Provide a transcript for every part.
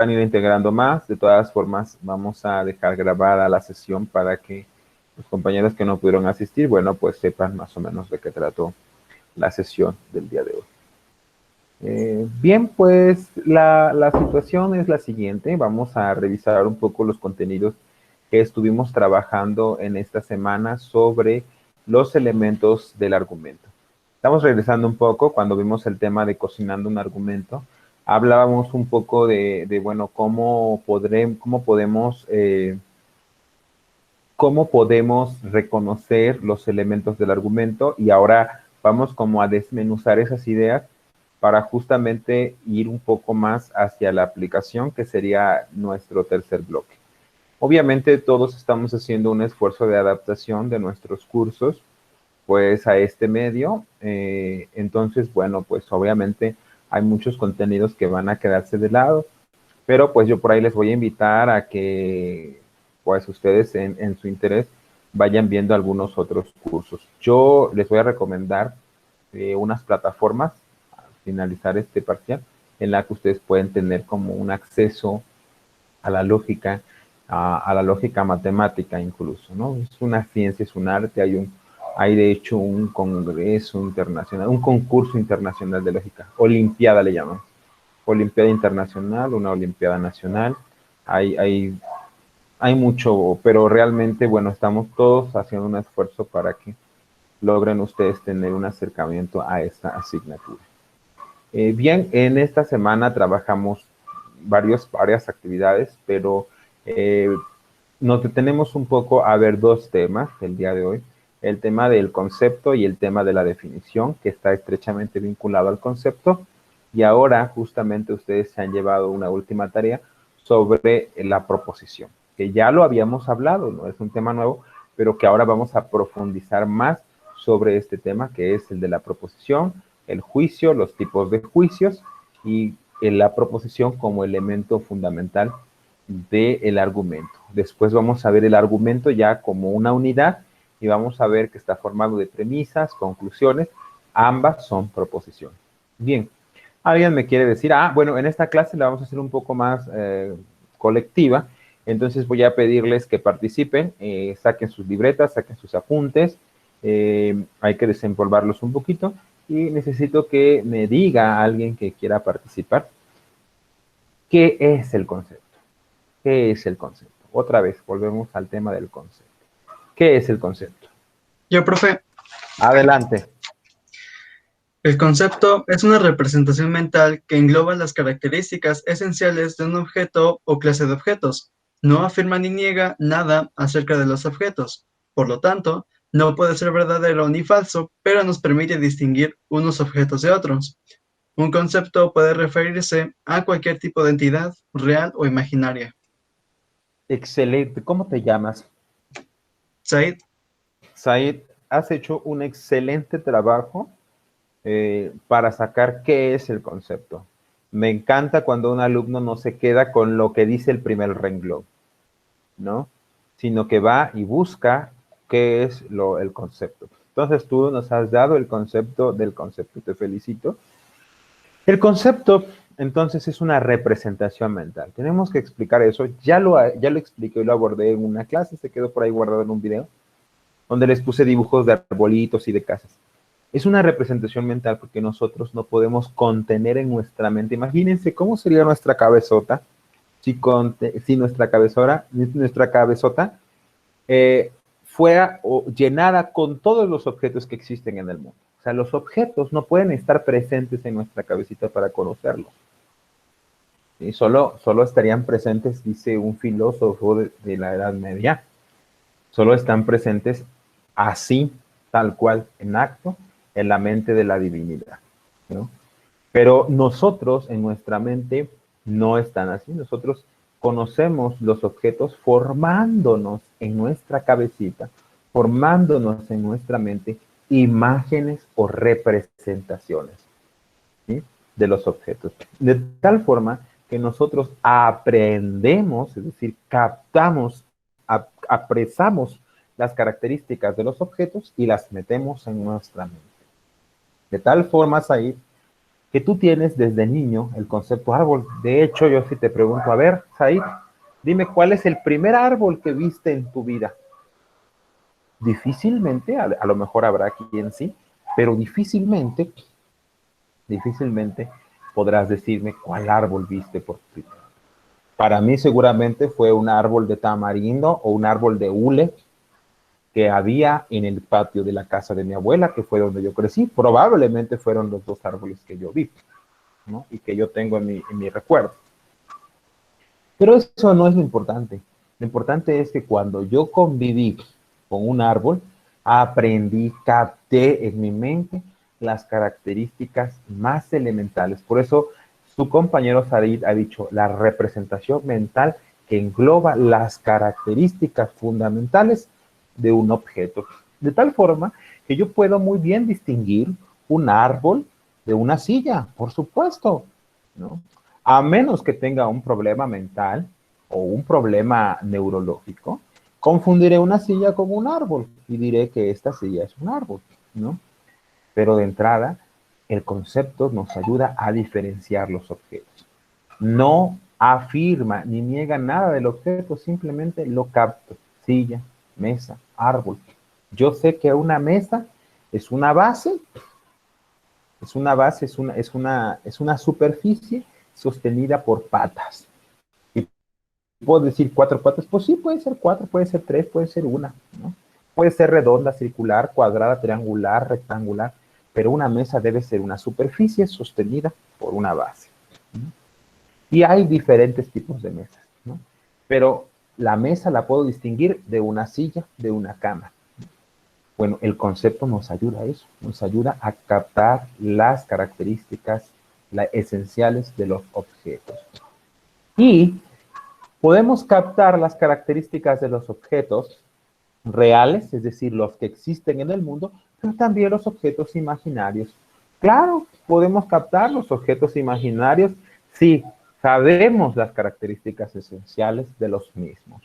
van a ir integrando más. De todas formas, vamos a dejar grabada la sesión para que los compañeros que no pudieron asistir, bueno, pues sepan más o menos de qué trató la sesión del día de hoy. Bien, pues la situación es la siguiente. Vamos a revisar un poco los contenidos que estuvimos trabajando en esta semana sobre los elementos del argumento. Estamos regresando un poco cuando vimos el tema de cocinando un argumento. Hablábamos un poco bueno, cómo podemos reconocer los elementos del argumento, y ahora vamos como a desmenuzar esas ideas para justamente ir un poco más hacia la aplicación, que sería nuestro tercer bloque. Obviamente todos estamos haciendo un esfuerzo de adaptación de nuestros cursos pues a este medio. Entonces, bueno, pues obviamente hay muchos contenidos que van a quedarse de lado, pero pues yo por ahí les voy a invitar a que pues ustedes en su interés vayan viendo algunos otros cursos. Yo les voy a recomendar unas plataformas al finalizar este parcial en la que ustedes pueden tener como un acceso a la lógica, a la lógica matemática incluso, ¿no? Es una ciencia, es un arte, hay de hecho un congreso internacional, un concurso internacional de lógica, olimpiada le llaman, olimpiada internacional, una olimpiada nacional, hay, hay, hay mucho, pero realmente, bueno, estamos todos haciendo un esfuerzo para que logren ustedes tener un acercamiento a esta asignatura. Bien, en esta semana trabajamos varias actividades, pero nos detenemos un poco a ver dos temas el día de hoy. El tema del concepto y el tema de la definición, que está estrechamente vinculado al concepto. Y ahora justamente ustedes se han llevado una última tarea sobre la proposición, que ya lo habíamos hablado, no es un tema nuevo, pero que ahora vamos a profundizar más sobre este tema, que es el de la proposición, el juicio, los tipos de juicios y la proposición como elemento fundamental del argumento. Después vamos a ver el argumento ya como una unidad y vamos a ver que está formado de premisas, conclusiones, ambas son proposiciones. Bien, alguien me quiere decir, bueno, en esta clase la vamos a hacer un poco más colectiva, entonces voy a pedirles que participen, saquen sus libretas, saquen sus apuntes, hay que desempolvarlos un poquito y necesito que me diga alguien que quiera participar qué es el concepto. ¿Qué es el concepto? Otra vez, volvemos al tema del concepto. ¿Qué es el concepto? Yo, profe, Adelante. el concepto es una representación mental que engloba las características esenciales de un objeto o clase de objetos. No afirma ni niega nada acerca de los objetos. Por lo tanto, no puede ser verdadero ni falso, pero nos permite distinguir unos objetos de otros. Un concepto puede referirse a cualquier tipo de entidad, real o imaginaria. Excelente. ¿Cómo te llamas? Said, Said, has hecho un excelente trabajo para sacar qué es el concepto. Me encanta cuando un alumno no se queda con lo que dice el primer renglón, ¿no? Sino que va y busca qué es el concepto. Entonces tú nos has dado el concepto del concepto, te felicito. El concepto, entonces, es una representación mental. Tenemos que explicar eso. Ya lo expliqué y lo abordé en una clase, se quedó por ahí guardado en un video, donde les puse dibujos de arbolitos y de casas. Es una representación mental porque nosotros no podemos contener en nuestra mente. Imagínense cómo sería nuestra cabezota si nuestra cabezota fuera llenada con todos los objetos que existen en el mundo. O sea, los objetos no pueden estar presentes en nuestra cabecita para conocerlos. ¿Sí? Solo estarían presentes, dice un filósofo de la Edad Media, solo están presentes así, tal cual, en acto, en la mente de la divinidad, ¿no? Pero nosotros, en nuestra mente, no están así. Nosotros conocemos los objetos formándonos en nuestra cabecita, formándonos en nuestra mente imágenes o representaciones, ¿sí?, de los objetos. De tal forma que nosotros aprendemos, es decir, captamos, apresamos las características de los objetos y las metemos en nuestra mente. De tal forma, Said, que tú tienes desde niño el concepto árbol. De hecho, yo sí te pregunto, a ver, Said, dime cuál es el primer árbol que viste en tu vida. Difícilmente, a lo mejor habrá quien sí, pero difícilmente podrás decirme cuál árbol viste por primera vez. Para mí seguramente fue un árbol de tamarindo o un árbol de hule que había en el patio de la casa de mi abuela, que fue donde yo crecí. Probablemente fueron los dos árboles que yo vi, ¿no? Y que yo tengo en mi recuerdo. Pero eso no es lo importante. Lo importante es que cuando yo conviví con un árbol, aprendí, capté en mi mente las características más elementales. Por eso su compañero Said ha dicho la representación mental que engloba las características fundamentales de un objeto. De tal forma que yo puedo muy bien distinguir un árbol de una silla, por supuesto, ¿no? A menos que tenga un problema mental o un problema neurológico, confundiré una silla con un árbol y diré que esta silla es un árbol, ¿no? Pero de entrada, el concepto nos ayuda a diferenciar los objetos. No afirma ni niega nada del objeto, simplemente lo capto. Silla, mesa, árbol. Yo sé que una mesa es una base, es una superficie sostenida por patas. Y puedo decir cuatro patas, pues sí, puede ser cuatro, puede ser tres, puede ser una, ¿no? Puede ser redonda, circular, cuadrada, triangular, rectangular, pero una mesa debe ser una superficie sostenida por una base, ¿no? Y hay diferentes tipos de mesas, ¿no? Pero la mesa la puedo distinguir de una silla, de una cama. Bueno, el concepto nos ayuda a eso, nos ayuda a captar las características esenciales de los objetos. Y podemos captar las características de los objetos reales, es decir, los que existen en el mundo, pero también los objetos imaginarios. Claro, podemos captar los objetos imaginarios si sabemos las características esenciales de los mismos,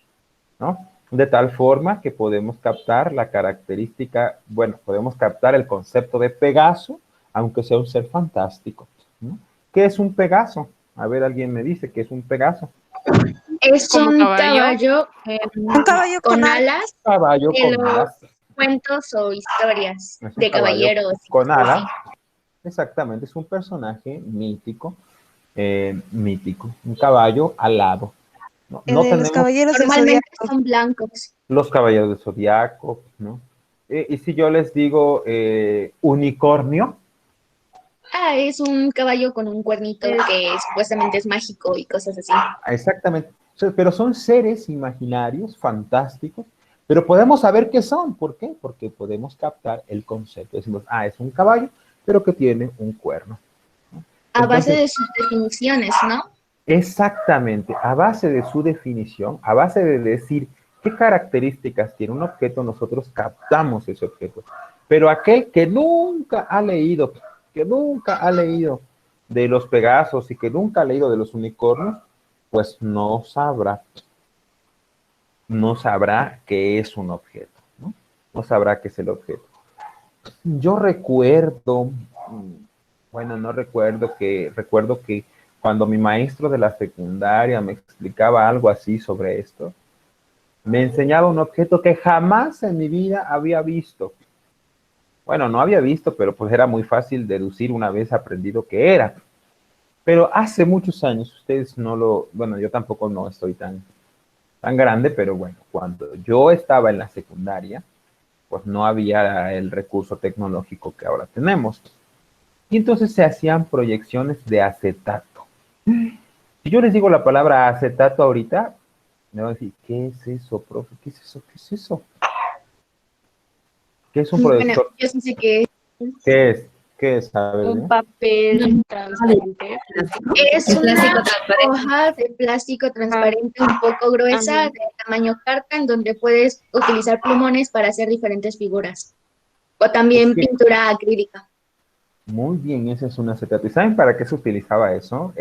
¿no? De tal forma que podemos captar la característica, bueno, podemos captar el concepto de Pegaso, aunque sea un ser fantástico, ¿no? ¿Qué es un Pegaso? A ver, alguien me dice qué es un Pegaso. Es Como un caballo. caballo Un caballo con con alas Caballo de con los alas. cuentos o historias Es un de caballo caballeros. y con cosas alas. así. Exactamente, es un personaje mítico, un caballo alado. No, no de los tenemos caballeros del Normalmente Zodiaco. son blancos. los caballeros del zodiaco, ¿no? Y si yo les digo unicornio, Ah, es un caballo con un cuernito que supuestamente es mágico y cosas así. exactamente. O sea, pero son seres imaginarios, fantásticos, pero podemos saber qué son. ¿Por qué? Porque podemos captar el concepto. Decimos, ah, es un caballo, pero que tiene un cuerno. A base Entonces, de sus definiciones, ¿no? exactamente, a base de su definición, a base de decir qué características tiene un objeto, nosotros captamos ese objeto. Pero aquel que nunca ha leído de los Pegasos y que nunca ha leído de los unicornios, pues no sabrá qué es un objeto, ¿no? No sabrá qué es el objeto. Yo recuerdo, bueno, no recuerdo que cuando mi maestro de la secundaria me explicaba algo así sobre esto, me enseñaba un objeto que jamás en mi vida había visto. Bueno, no había visto, pero pues era muy fácil deducir una vez aprendido que era. Pero hace muchos años, ustedes no lo, bueno, yo tampoco no estoy tan grande, pero bueno, cuando yo estaba en la secundaria, pues no había el recurso tecnológico que ahora tenemos. Y entonces se hacían proyecciones de acetato. Si yo les digo la palabra acetato ahorita, me van a decir, ¿qué es eso, profe? ¿Qué es eso? ¿Qué es eso? ¿Qué es un Bueno, proyector? yo sí sé que ¿Qué es? ¿Qué es? A ver, Un ¿eh? papel transparente. es Es una plástico transparente. hoja de plástico transparente un poco gruesa, Ajá. de tamaño carta, en donde puedes utilizar plumones para hacer diferentes figuras. O también Ok, pintura acrílica. muy bien, ese es un acetato. ¿Y saben para qué se utilizaba eso?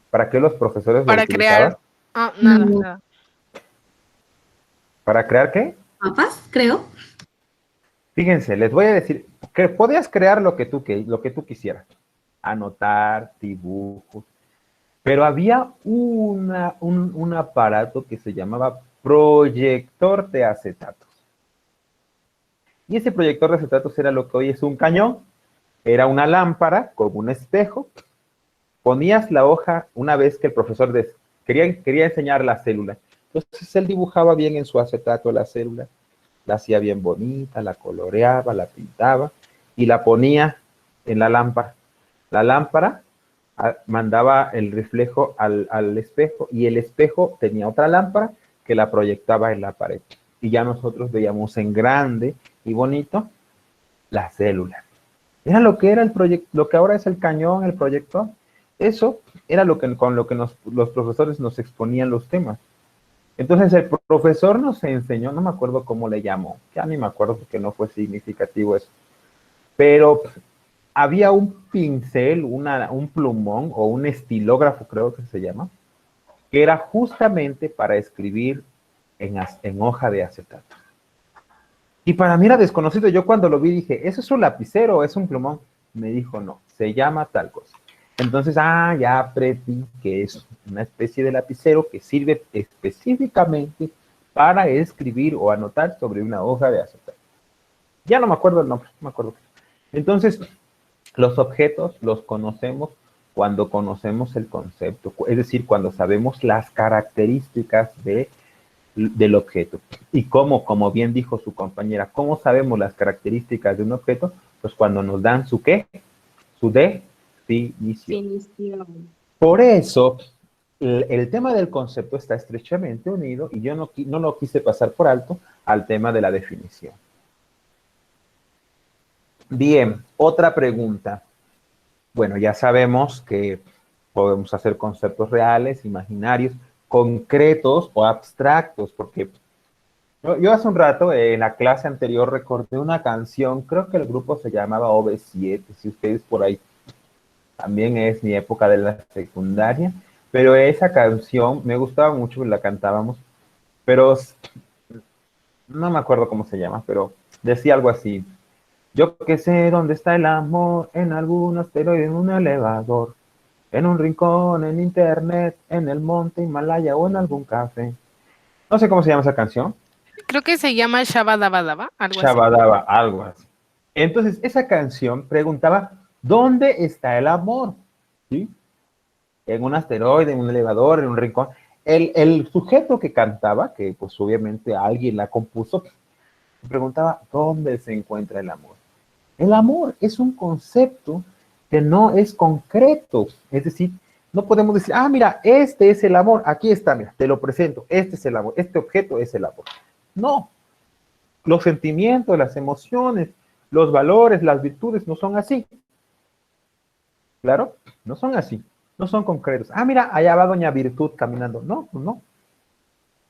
¿Para qué los profesores lo Para utilizaban? crear. Nada, Mm, nada. ¿Para crear qué? Mapas, creo. Fíjense, les voy a decir que podías crear lo que tú quisieras. anotar dibujos, pero había un aparato que se llamaba proyector de acetatos. Y ese proyector de acetatos era lo que hoy es un cañón, era una lámpara con un espejo, ponías la hoja una vez que el profesor quería enseñar la célula. Entonces él dibujaba bien en su acetato la célula, la hacía bien bonita, la coloreaba, la pintaba y la ponía en la lámpara. La lámpara mandaba el reflejo al espejo y el espejo tenía otra lámpara que la proyectaba en la pared. Y ya nosotros veíamos en grande y bonito la célula. Era lo que era el proyecto, lo que ahora es el cañón, el proyector. Eso era con lo que los profesores nos exponían los temas. Entonces el profesor nos enseñó, no me acuerdo cómo le llamó, ya ni me acuerdo porque no fue significativo eso, pero había un pincel, un plumón o un estilógrafo, creo que se llama, que era justamente para escribir en hoja de acetato. Y para mí era desconocido. Yo cuando lo vi dije, ¿eso es un lapicero o es un plumón? Me dijo, no, se llama tal cosa. Entonces, ya aprendí que es una especie de lapicero que sirve específicamente para escribir o anotar sobre una hoja de acetato. Ya no me acuerdo el nombre, no me acuerdo. Entonces, los objetos los conocemos cuando conocemos el concepto, es decir, cuando sabemos las características del objeto. Y como bien dijo su compañera, ¿cómo sabemos las características de un objeto? Pues cuando nos dan su ¿qué? Su definición. Por eso, el tema del concepto está estrechamente unido y yo no lo quise pasar por alto al tema de la definición. Bien, otra pregunta. Bueno, ya sabemos que podemos hacer conceptos reales, imaginarios, concretos o abstractos, porque yo hace un rato en la clase anterior recordé una canción, creo que el grupo se llamaba OV7, si ustedes por ahí, también es mi época de la secundaria, pero esa canción me gustaba mucho, la cantábamos, pero no me acuerdo cómo se llama, pero decía algo así. Yo que sé dónde está el amor, en algún asteroide, en un elevador, en un rincón, en internet, en el monte Himalaya o en algún café. No sé cómo se llama esa canción. Creo que se llama Shabadabadaba, algo así. Shabadaba, algo así. Entonces, esa canción preguntaba, ¿dónde está el amor? ¿Sí? En un asteroide, en un elevador, en un rincón. El sujeto que cantaba, que pues obviamente alguien la compuso, preguntaba, ¿dónde se encuentra el amor? El amor es un concepto que no es concreto. Es decir, no podemos decir, mira, este es el amor, aquí está, mira, te lo presento, este es el amor, este objeto es el amor. No, los sentimientos, las emociones, los valores, las virtudes no son así. ¿Claro? No son así, no son concretos. Mira, allá va doña Virtud caminando. No, pues no.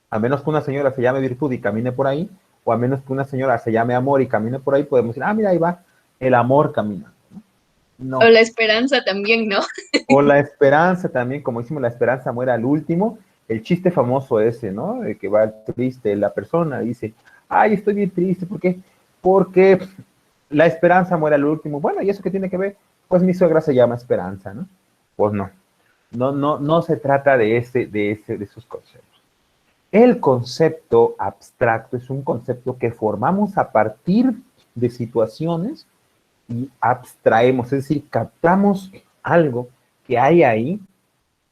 A menos que una señora se llame Virtud y camine por ahí, o a menos que una señora se llame Amor y camine por ahí, podemos decir, mira, ahí va el amor caminando. No. O la esperanza también, ¿no? O la esperanza también, como decimos, la esperanza muere al último. El chiste famoso ese, ¿no? De que va triste la persona y dice, estoy bien triste. ¿Por qué? Porque la esperanza muere al último. Bueno, ¿y eso qué tiene que ver? Pues mi suegra se llama Esperanza, ¿no? Pues no. No se trata de esos conceptos. El concepto abstracto es un concepto que formamos a partir de situaciones y abstraemos, es decir, captamos algo que hay ahí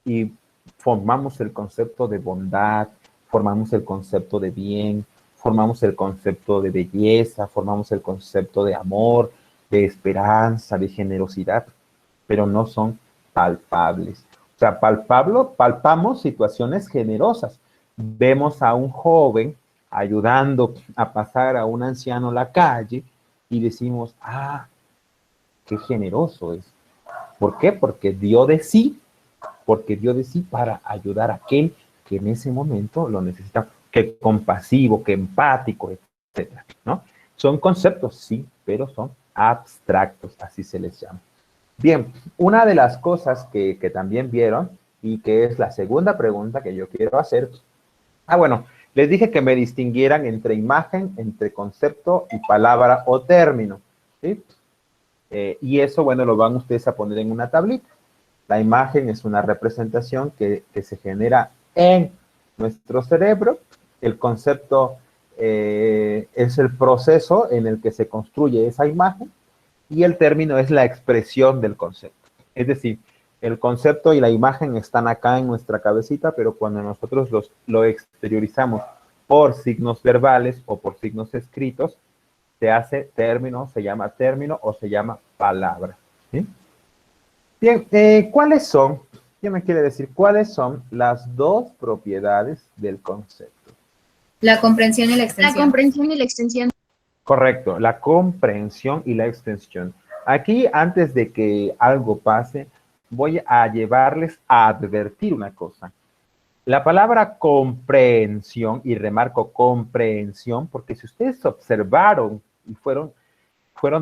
y formamos el concepto de bondad, formamos el concepto de bien, formamos el concepto de belleza, formamos el concepto de amor, de esperanza, de generosidad, pero no son palpables. O sea, palpamos situaciones generosas. Vemos a un joven ayudando a pasar a un anciano la calle y decimos, qué generoso es. ¿Por qué? Porque dio de sí para ayudar a aquel que en ese momento lo necesita, que compasivo, que empático, etcétera, ¿no? Son conceptos, sí, pero son abstractos, así se les llama. Bien, una de las cosas que también vieron y que es la segunda pregunta que yo quiero hacer. Bueno, les dije que me distinguieran entre imagen, entre concepto y palabra o término, ¿sí? Y eso, bueno, lo van ustedes a poner en una tablita. La imagen es una representación que se genera en nuestro cerebro. El concepto es el proceso en el que se construye esa imagen y el término es la expresión del concepto. Es decir, el concepto y la imagen están acá en nuestra cabecita, pero cuando nosotros lo exteriorizamos por signos verbales o por signos escritos, se hace término, se llama término o se llama palabra. ¿Sí? Bien, ¿cuáles son? ¿Quién me quiere decir cuáles son las dos propiedades del concepto? La comprensión y la extensión. La comprensión y la extensión. Correcto, la comprensión y la extensión. Aquí, antes de que algo pase, voy a llevarles a advertir una cosa. La palabra comprensión, y remarco comprensión, porque si ustedes observaron y fueron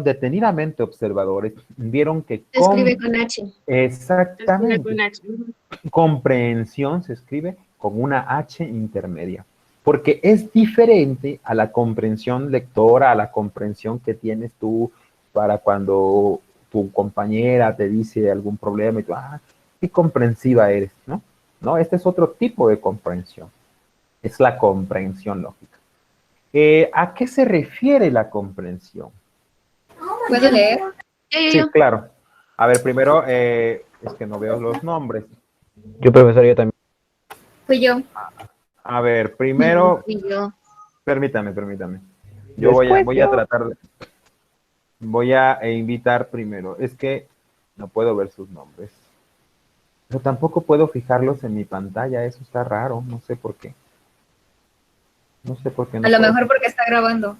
detenidamente observadores, vieron que... Se escribe con H. Exactamente. Se escribe con H. Comprensión se escribe con una H intermedia, porque es diferente a la comprensión lectora, a la comprensión que tienes tú para cuando tu compañera te dice algún problema y tú, qué comprensiva eres, ¿no? No, este es otro tipo de comprensión. Es la comprensión lógica. ¿A qué se refiere la comprensión? ¿Puedo leer? Sí, claro. A ver, primero, es que no veo los nombres. Yo, profesor, yo también. Fui yo. A ver, primero, Y yo. permítame. Yo voy a tratar de... Voy a invitar primero. Es que no puedo ver sus nombres. Pero tampoco puedo fijarlos en mi pantalla. Eso está raro. No sé por qué. No sé por qué. A lo mejor porque está grabando.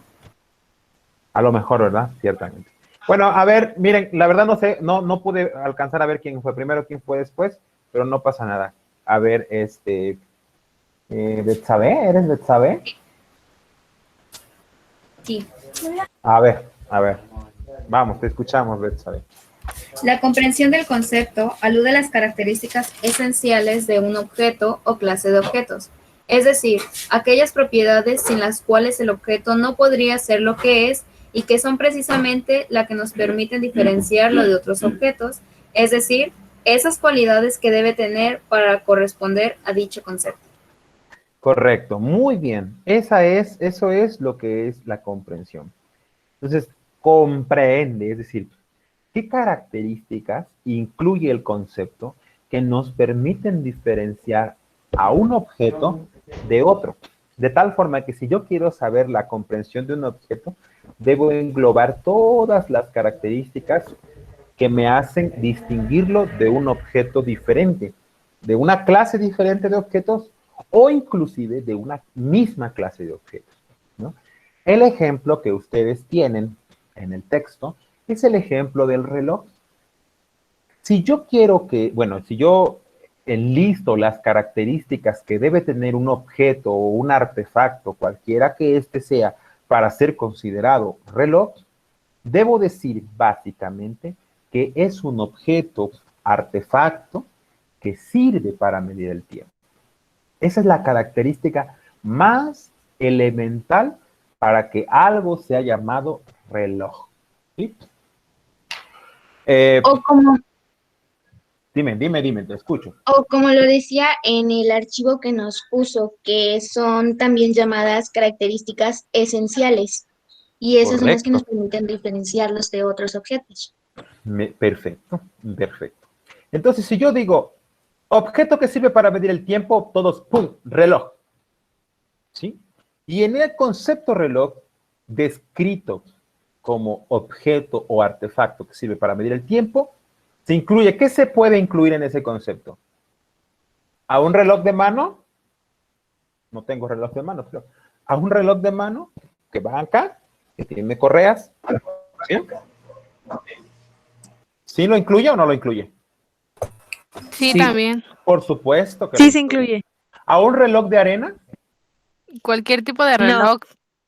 A lo mejor, ¿verdad? Ciertamente. Bueno, a ver, miren, la verdad no sé, no pude alcanzar a ver quién fue primero, quién fue después, pero no pasa nada. A ver, Betsabe, ¿eres Betsabe? Sí. A ver, vamos, te escuchamos, Betsabe. La comprensión del concepto alude a las características esenciales de un objeto o clase de objetos, es decir, aquellas propiedades sin las cuales el objeto no podría ser lo que es y que son precisamente las que nos permiten diferenciarlo de otros objetos, es decir, esas cualidades que debe tener para corresponder a dicho concepto. Correcto, muy bien. Eso es lo que es la comprensión. Entonces, comprende, es decir, ¿qué características incluye el concepto que nos permiten diferenciar a un objeto de otro? De tal forma que si yo quiero saber la comprensión de un objeto, debo englobar todas las características que me hacen distinguirlo de un objeto diferente, de una clase diferente de objetos o inclusive de una misma clase de objetos, ¿no? El ejemplo que ustedes tienen en el texto es el ejemplo del reloj. Si yo quiero si yo enlisto las características que debe tener un objeto o un artefacto, cualquiera que éste sea, para ser considerado reloj, debo decir básicamente que es un objeto, artefacto, que sirve para medir el tiempo. Esa es la característica más elemental para que algo sea llamado reloj. ¿Sí? O como, Dime, te escucho. o como lo decía en el archivo que nos puso, que son también llamadas características esenciales. Y esas son las que nos permiten diferenciarlos de otros objetos. Perfecto. Entonces, si yo digo, objeto que sirve para medir el tiempo, todos, ¡pum!, reloj. ¿Sí? Y en el concepto reloj, descrito como objeto o artefacto que sirve para medir el tiempo, se incluye, ¿qué se puede incluir en ese concepto? ¿A un reloj de mano? No tengo reloj de mano, pero a un reloj de mano que va acá, que tiene correas. ¿Sí? ¿Sí lo incluye o no lo incluye? Sí, también. Por supuesto que sí se incluye. ¿A un reloj de arena? Cualquier tipo de reloj.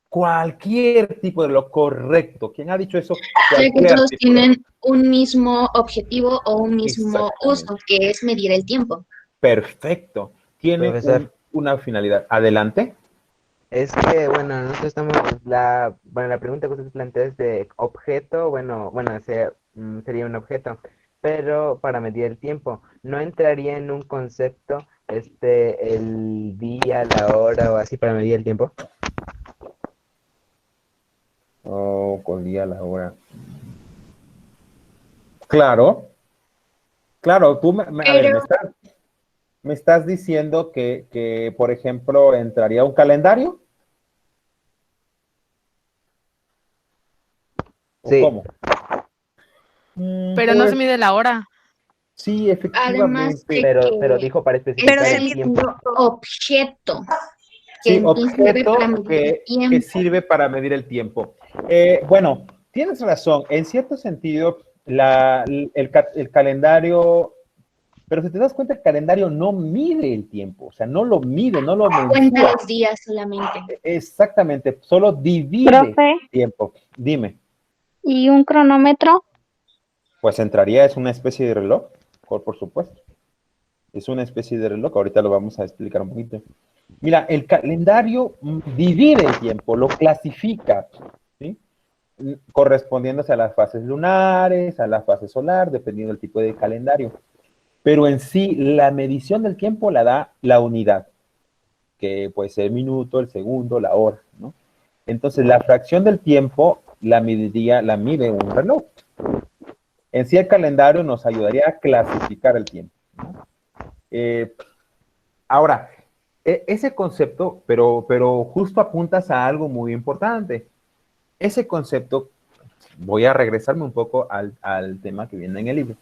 Cualquier tipo de reloj, correcto. ¿Quién ha dicho eso? Ya que todos tienen un mismo objetivo o un mismo uso, que es medir el tiempo. Perfecto. Tiene una finalidad. Adelante. Es que, bueno, nosotros estamos, la pregunta que usted plantea es de objeto, sería un objeto, pero para medir el tiempo, ¿no entraría en un concepto, el día, la hora o así para medir el tiempo? Oh, con día, la hora. Claro, claro, tú, a ver, Pero, me estás diciendo por ejemplo, entraría un calendario, ¿o Sí, cómo? Pero no se Pues mide la hora. sí, además efectivamente. de pero que dijo para está especificar el tiempo. diciendo objeto, que Sí, entonces sirve para objeto medir el que tiempo. sirve para medir el tiempo. Bueno, tienes razón. En cierto sentido, el calendario, pero si te das cuenta, el calendario no mide el tiempo, o sea, no lo mide, no lo Cuenta mensura. los días solamente. Exactamente, solo divide Profe, tiempo. Dime, ¿y un cronómetro? pues entraría, es una especie de reloj, por supuesto. Es una especie de reloj, ahorita lo vamos a explicar un poquito. Mira, el calendario divide el tiempo, lo clasifica, ¿sí? Correspondiéndose a las fases lunares, a la fase solar, dependiendo del tipo de calendario. Pero en sí, la medición del tiempo la da la unidad, que puede ser el minuto, el segundo, la hora, ¿no? Entonces, la fracción del tiempo la mide un reloj. En sí, el calendario nos ayudaría a clasificar el tiempo, ¿no? Eh, Ahora, ese concepto, pero justo apuntas a algo muy importante. Ese concepto, voy a regresarme un poco al tema que viene en el libro.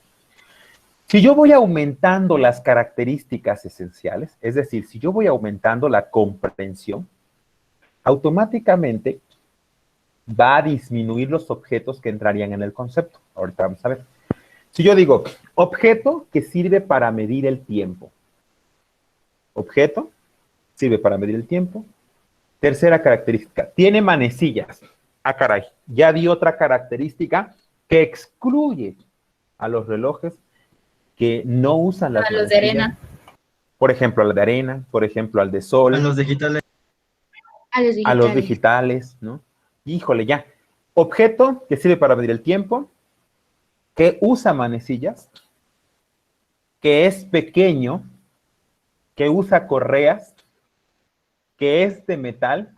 Si yo voy aumentando las características esenciales, es decir, si yo voy aumentando la comprensión, automáticamente va a disminuir los objetos que entrarían en el concepto. Ahorita vamos a ver. Si yo digo, objeto que sirve para medir el tiempo. Objeto sirve para medir el tiempo. Tercera característica, tiene manecillas. Ah, caray, ya di otra característica que excluye a los relojes que no usan las A los de manecillas. arena. Por ejemplo, al de arena, por ejemplo, al de A sol, los digitales. A los a los digitales. digitales, ¿no? Híjole, ya. Objeto que sirve para medir el tiempo, que usa manecillas, que es pequeño, que usa correas, que es de metal,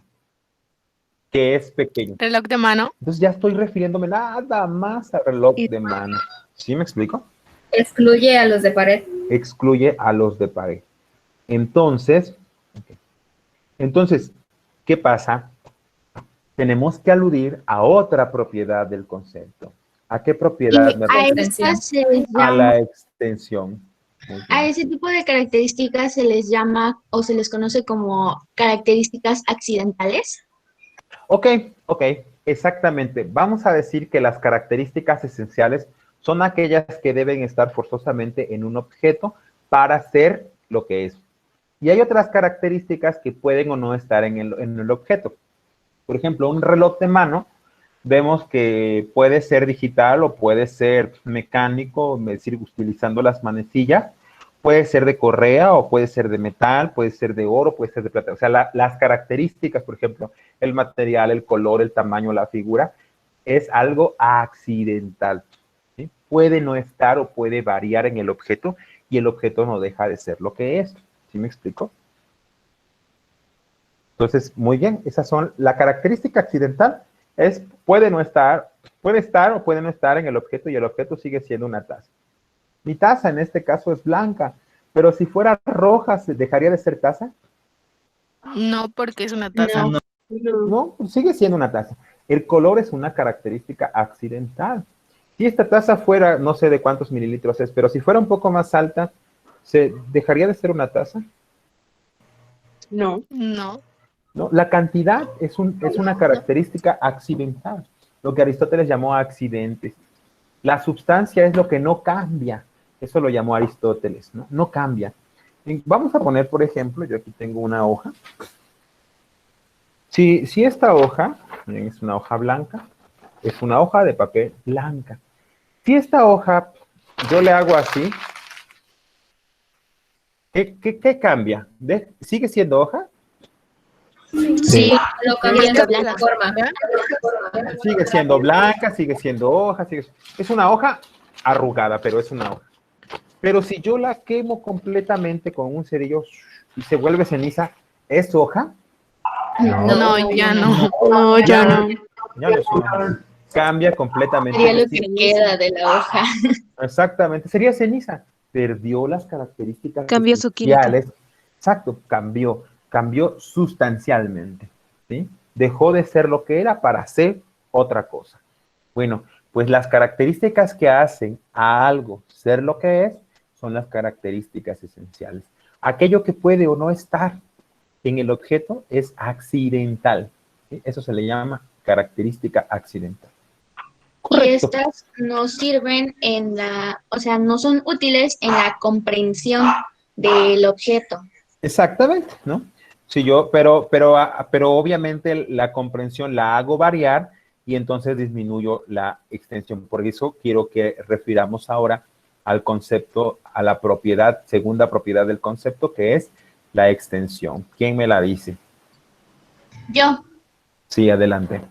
que es pequeño. Reloj de mano. Entonces ya estoy refiriéndome nada más al reloj de mano. ¿Sí me explico? Excluye a los de pared. Excluye a los de pared. Entonces, ¿qué pasa? Tenemos que aludir a otra propiedad del concepto. ¿A qué propiedad Y me a refiero? estas se les A llama, la extensión. Muy a bien. ese tipo de características se les llama o se les conoce como características accidentales. Ok, exactamente. Vamos a decir que las características esenciales son aquellas que deben estar forzosamente en un objeto para ser lo que es. Y hay otras características que pueden o no estar en el objeto. Por ejemplo, un reloj de mano, vemos que puede ser digital o puede ser mecánico, es decir, utilizando las manecillas, puede ser de correa o puede ser de metal, puede ser de oro, puede ser de plata. O sea, las características, por ejemplo, el material, el color, el tamaño, la figura, es algo accidental, ¿sí? Puede no estar o puede variar en el objeto y el objeto no deja de ser lo que es. ¿Sí me explico? Entonces, muy bien, esas son, la característica accidental es, puede estar o puede no estar en el objeto y el objeto sigue siendo una taza. Mi taza en este caso es blanca, pero si fuera roja, ¿dejaría de ser taza? No, porque es una taza. No. No, pues sigue siendo una taza. El color es una característica accidental. Si esta taza fuera, no sé de cuántos mililitros es, pero si fuera un poco más alta, ¿se dejaría de ser una taza? No. No. ¿No? La cantidad es una característica accidental, lo que Aristóteles llamó accidentes. La sustancia es lo que no cambia, eso lo llamó Aristóteles, ¿no? No cambia. Vamos a poner, por ejemplo, yo aquí tengo una hoja. Si esta hoja es una hoja blanca, es una hoja de papel blanca. Si esta hoja yo le hago así, ¿qué cambia? ¿Sigue siendo hoja? Sí, Lo Y cambian esta de la forma. Sigue siendo blanca, sigue siendo hoja, es una hoja arrugada, pero es una hoja. Pero si yo la quemo completamente con un cerillo y se vuelve ceniza, ¿es hoja? No, ya no. No, ya no. Ya no es una hoja. Cambia completamente sería de lo que estilo. queda de la hoja. Exactamente, sería ceniza. Perdió las características Cambió su química. esenciales. Exacto, cambió sustancialmente, ¿sí? Dejó de ser lo que era para ser otra cosa. Bueno, pues las características que hacen a algo ser lo que es son las características esenciales. Aquello que puede o no estar en el objeto es accidental, ¿sí? Eso se le llama característica accidental. Y Correcto. estas no sirven o sea, no son útiles en la comprensión del objeto. Exactamente, ¿no? Sí, pero obviamente la comprensión la hago variar y entonces disminuyo la extensión. Por eso quiero que refiramos ahora al concepto, a la propiedad, segunda propiedad del concepto, que es la extensión. ¿Quién me la dice? Yo, Sí, adelante.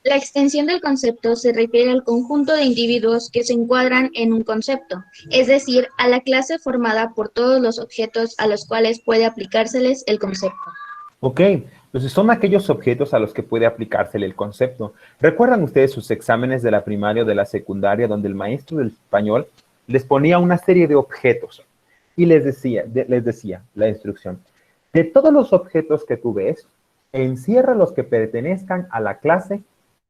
la extensión del concepto se refiere al conjunto de individuos que se encuadran en un concepto, es decir, a la clase formada por todos los objetos a los cuales puede aplicárseles el concepto. Ok, entonces son aquellos objetos a los que puede aplicársele el concepto. ¿Recuerdan ustedes sus exámenes de la primaria o de la secundaria donde el maestro del español les ponía una serie de objetos y les decía la instrucción, de todos los objetos que tú ves, encierra los que pertenezcan a la clase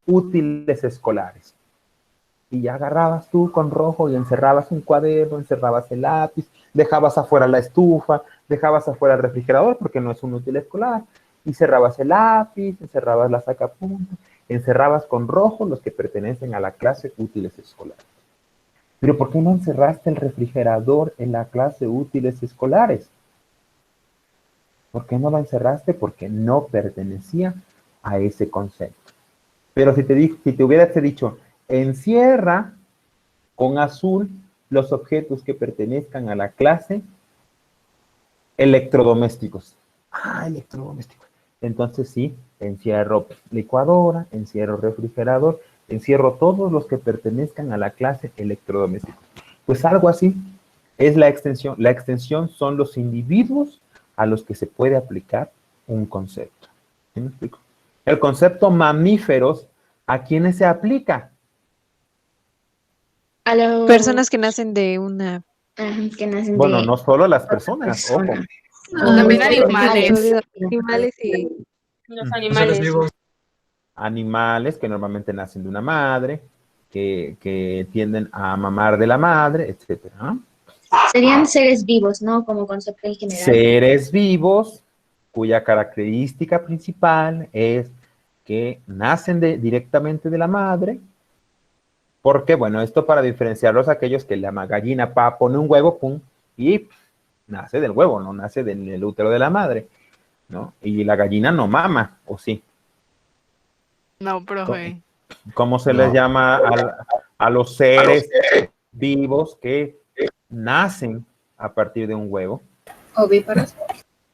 útiles escolares? Y ya agarrabas tú con rojo y encerrabas un cuaderno, encerrabas el lápiz, dejabas afuera la estufa, dejabas afuera el refrigerador porque no es un útil escolar, y cerrabas el lápiz, encerrabas la sacapuntas, encerrabas con rojo los que pertenecen a la clase útiles escolares. Pero ¿por qué no encerraste el refrigerador en la clase útiles escolares? ¿Por qué no lo encerraste? Porque no pertenecía a ese concepto. Pero si te hubieras dicho, encierra con azul los objetos que pertenezcan a la clase electrodomésticos. Electrodomésticos. Entonces sí, encierro licuadora, encierro refrigerador, encierro todos los que pertenezcan a la clase electrodomésticos. Pues algo así es la extensión. La extensión son los individuos a los que se puede aplicar un concepto. ¿Sí me explico? El concepto mamíferos, ¿a quiénes se aplica? A los Personas que nacen de una... que nacen Bueno, de no solo las otra personas, ojo. persona. También Los animales. Animales y... Seres Los animales. vivos. Animales que normalmente nacen de una madre, que tienden a mamar de la madre, etcétera, ¿no? Serían seres vivos, ¿no? Como concepto en general. Seres vivos cuya característica principal es que nacen directamente de la madre. Porque, bueno, esto para diferenciarlos a aquellos que la gallina pone un huevo, pum, y nace del huevo, no nace del útero de la madre, ¿no? Y la gallina no mama, ¿o sí? No, profe. ¿Cómo se les llama a los seres vivos que nacen a partir de un huevo? Ovíparos.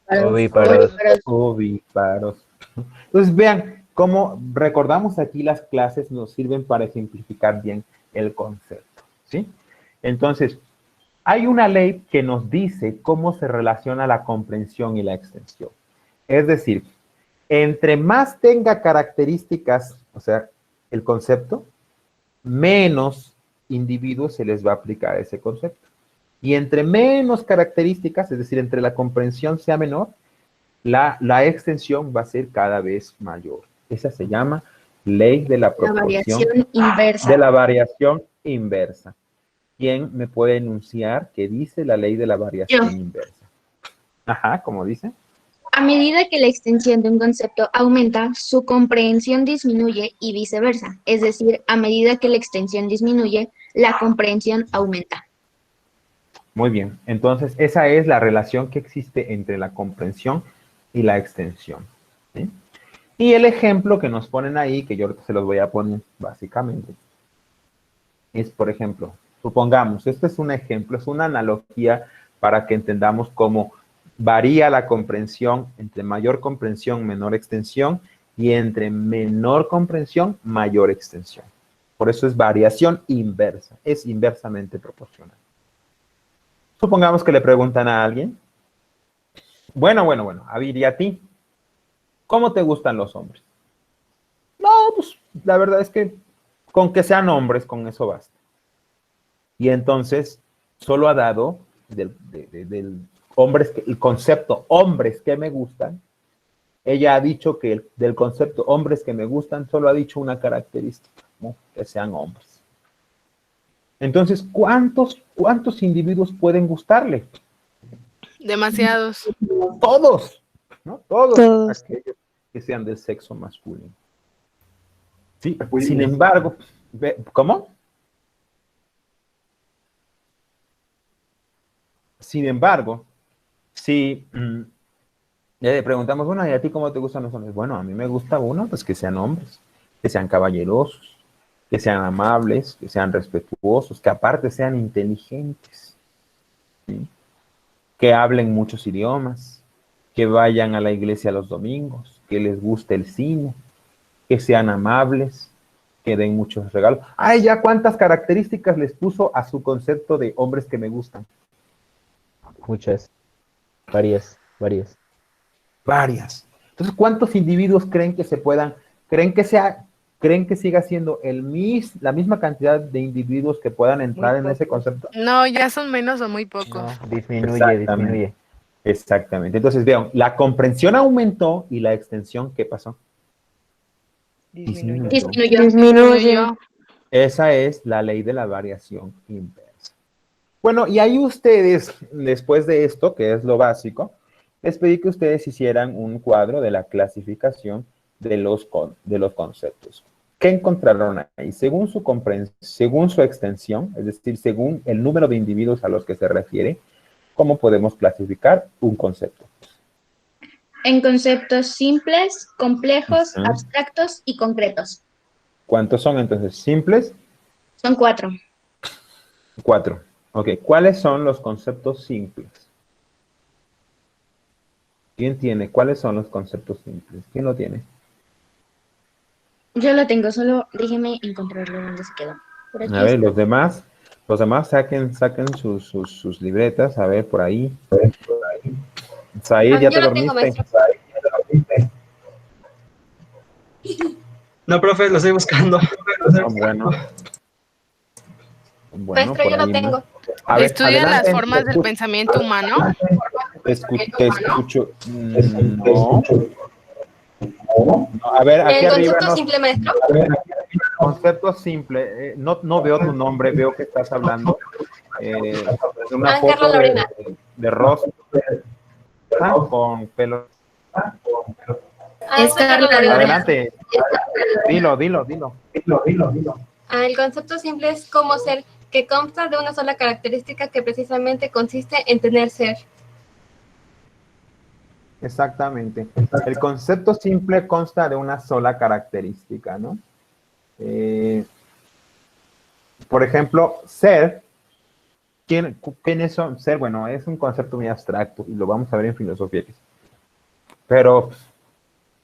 Ovíparos. Ovíparos. Entonces vean cómo recordamos aquí las clases nos sirven para ejemplificar bien el concepto, ¿sí? Entonces, hay una ley que nos dice cómo se relaciona la comprensión y la extensión. Es decir, entre más tenga características, o sea, el concepto, menos individuos se les va a aplicar ese concepto. Y entre menos características, es decir, entre la comprensión sea menor, la extensión va a ser cada vez mayor. Esa se llama ley de la proporción. variación inversa. De la variación inversa. ¿Quién me puede enunciar qué dice la ley de la variación inversa? Ajá, ¿cómo dice? A medida que la extensión de un concepto aumenta, su comprensión disminuye y viceversa. Es decir, a medida que la extensión disminuye, la comprensión aumenta. Muy bien. Entonces, esa es la relación que existe entre la comprensión y la extensión, ¿sí? Y el ejemplo que nos ponen ahí, que yo ahorita se los voy a poner básicamente, es, por ejemplo, supongamos, este es un ejemplo, es una analogía para que entendamos cómo varía la comprensión entre mayor comprensión, menor extensión, y entre menor comprensión, mayor extensión. Por eso es variación inversa, es inversamente proporcional. Supongamos que le preguntan a alguien, bueno, a ver, ¿y a ti? ¿Cómo te gustan los hombres? No, pues la verdad es que con que sean hombres, con eso basta. Y entonces solo ha dado del hombres, el concepto hombres que me gustan. Ella ha dicho que del concepto hombres que me gustan solo ha dicho una característica, ¿no? Que sean hombres. Entonces, ¿cuántos individuos pueden gustarle? Demasiados. Todos, ¿no? Todos aquellos que sean del sexo masculino. Sí, sin embargo, ¿cómo? Sin embargo, si le preguntamos, bueno, ¿y a ti cómo te gustan los hombres? Bueno, a mí me gusta uno, pues que sean hombres, que sean caballerosos, que sean amables, que sean respetuosos, que aparte sean inteligentes, ¿sí? Que hablen muchos idiomas, que vayan a la iglesia los domingos, que les guste el cine, que sean amables, que den muchos regalos. Ay, ya cuántas características les puso a su concepto de hombres que me gustan. Muchas. Varias. Entonces, ¿cuántos individuos creen que creen que siga siendo la misma cantidad de individuos que puedan entrar en ese concepto? No, ya son menos o muy pocos. No, disminuye. Exactamente. Entonces, vean, la comprensión aumentó y la extensión, ¿qué pasó? Disminuyó. Esa es la ley de la variación inversa. Bueno, y ahí ustedes, después de esto, que es lo básico, les pedí que ustedes hicieran un cuadro de la clasificación de los conceptos. ¿Qué encontraron ahí? Según su extensión, es decir, según el número de individuos a los que se refiere, ¿cómo podemos clasificar un concepto? En conceptos simples, complejos, abstractos y concretos. ¿Cuántos son entonces? ¿Simples? Son 4. 4. Ok, ¿cuáles son los conceptos simples? ¿Quién tiene? ¿Cuáles son los conceptos simples? ¿Quién lo tiene? Yo lo tengo, solo déjeme encontrarlo donde se quedó. A ver, los demás saquen sus libretas, a ver, por ahí. Said, ¿ya te dormiste? No, profe, lo estoy buscando. Bueno, Maestra, yo lo tengo. A ver, ¿Estudian adelante. las formas del pensamiento humano? Te escucho. No. A ver, aquí ¿El arriba. concepto simple, maestro? Concepto simple. No veo tu nombre, veo que estás hablando de una Carla foto Lorena. de rostro con pelo. Es Carla Lorena. Adelante. Dilo. El concepto simple es como ser, que consta de una sola característica que precisamente consiste en tener ser. Exactamente. El concepto simple consta de una sola característica, ¿no? Por ejemplo, ser. ¿Quiénes son? Ser, bueno, es un concepto muy abstracto y lo vamos a ver en filosofía. Pero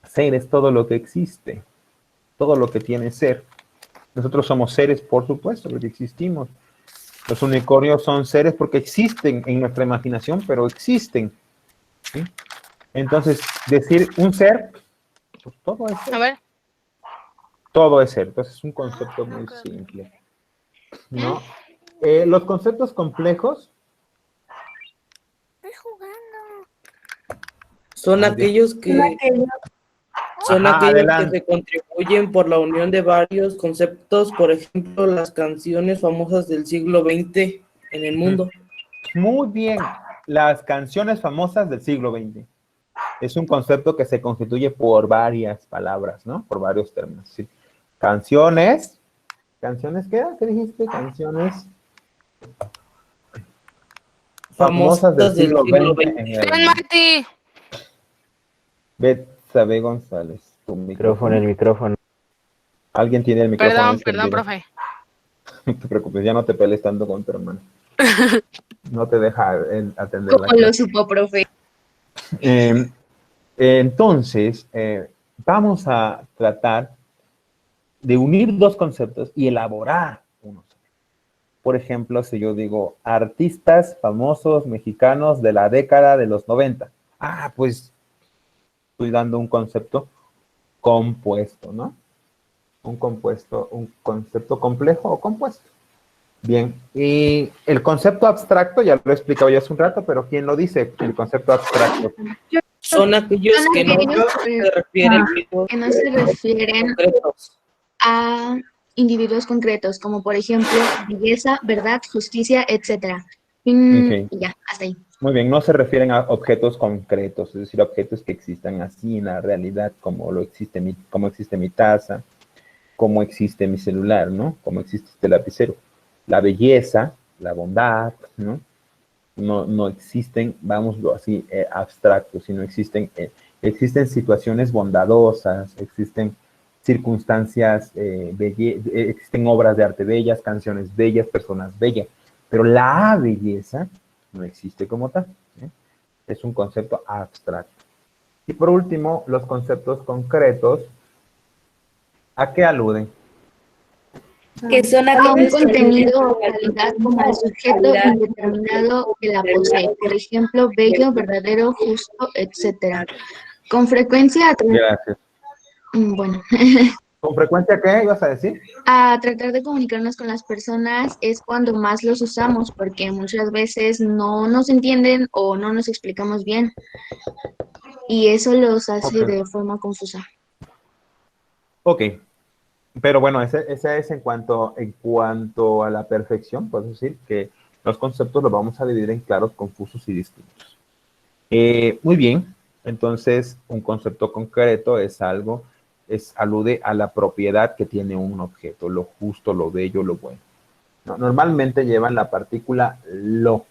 ser es todo lo que existe, todo lo que tiene ser. Nosotros somos seres, por supuesto, porque existimos. Los unicornios son seres porque existen en nuestra imaginación, pero existen, ¿sí? Entonces, decir un ser, pues todo es ser. A ver. Todo es ser. Entonces, es un concepto muy simple, ¿no? Los conceptos complejos son aquellos que se contribuyen por la unión de varios conceptos, por ejemplo, las canciones famosas del siglo XX en el mundo. Muy bien, las canciones famosas del siglo XX. Es un concepto que se constituye por varias palabras, ¿no? Por varios términos. ¿Sí? ¿Canciones qué era? ¿Qué dijiste? Canciones famosas del siglo XX. ¡Ven, Martí! Betsabe González, tu micrófono. El micrófono. ¿Alguien tiene el micrófono? Perdón, profe. No te preocupes, ya no te pelees tanto con tu hermano. No te deja atender. ¿Cómo lo supo, profe? Eh, entonces, vamos a tratar de unir dos conceptos y elaborar uno. Por ejemplo, si yo digo artistas famosos mexicanos de la década de los 90. Pues estoy dando un concepto compuesto, ¿no? Un concepto complejo o compuesto. Bien, y el concepto abstracto, ya lo he explicado ya hace un rato, pero ¿quién lo dice? El concepto abstracto. Son aquellos que no se refieren que no se refieren concretos. a individuos concretos, como por ejemplo belleza, verdad, justicia, etcétera. Ok. Y ya, hasta ahí. Muy bien, no se refieren a objetos concretos, es decir, objetos que existan así en la realidad, como existe mi taza, como existe mi celular, ¿no? Como existe este lapicero. La belleza, la bondad, ¿no? No existen, vámoslo así, abstractos, sino existen situaciones bondadosas, existen circunstancias, existen obras de arte bellas, canciones bellas, personas bellas, pero la belleza no existe como tal, ¿eh? Es un concepto abstracto. Y por último, los conceptos concretos, ¿a qué aluden? Que son A un aquellos que contenido o calidad como el sujeto indeterminado que la posee, por ejemplo, bello, verdadero, justo, etcétera. Con frecuencia, Gracias. bueno, ¿Con frecuencia qué ibas a decir? a tratar de comunicarnos con las personas es cuando más los usamos, porque muchas veces no nos entienden o no nos explicamos bien, y eso los hace Ok. de forma confusa. Ok. Pero bueno, ese es en cuanto a la perfección, puedo decir que los conceptos los vamos a dividir en claros, confusos y distintos. Muy bien, entonces un concepto concreto alude a la propiedad que tiene un objeto, lo justo, lo bello, lo bueno. Normalmente llevan la partícula lo.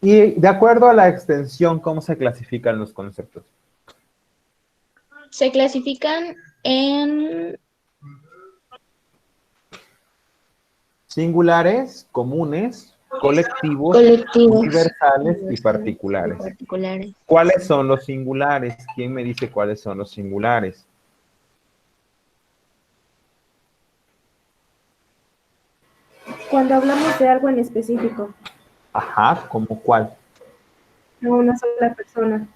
Y de acuerdo a la extensión, ¿cómo se clasifican los conceptos? Se clasifican en Singulares, comunes, colectivos, colectivos universales y particulares. particulares. ¿Cuáles son los singulares? ¿Quién me dice cuáles son los singulares? Cuando hablamos de algo en específico, Ajá, ¿como cuál? no una sola persona.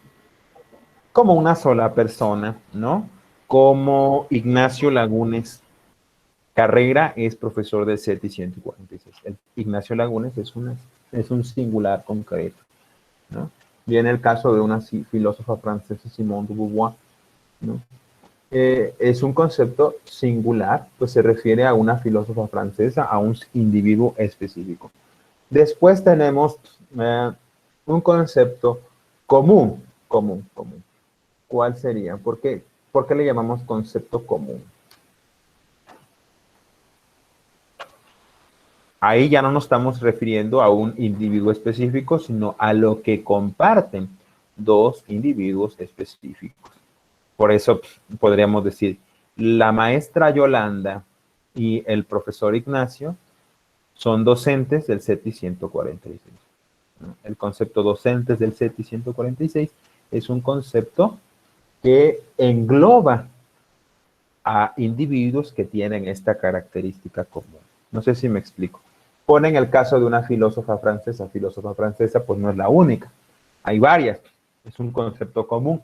Como una sola persona, ¿no? Como Ignacio Lagunes Carrera es profesor del CETI 146. Ignacio Lagunes es un singular concreto, ¿no? Viene el caso de una filósofa francesa, Simone de Beauvoir, ¿no? Es un concepto singular, pues se refiere a una filósofa francesa, a un individuo específico. Después tenemos un concepto común. ¿Cuál sería? ¿Por qué le llamamos concepto común? Ahí ya no nos estamos refiriendo a un individuo específico, sino a lo que comparten dos individuos específicos. Por eso podríamos decir, la maestra Yolanda y el profesor Ignacio son docentes del CETI 146. ¿No? El concepto docentes del CETI 146 es un concepto que engloba a individuos que tienen esta característica común. No sé si me explico. Ponen el caso de una filósofa francesa pues no es la única. Hay varias. Es un concepto común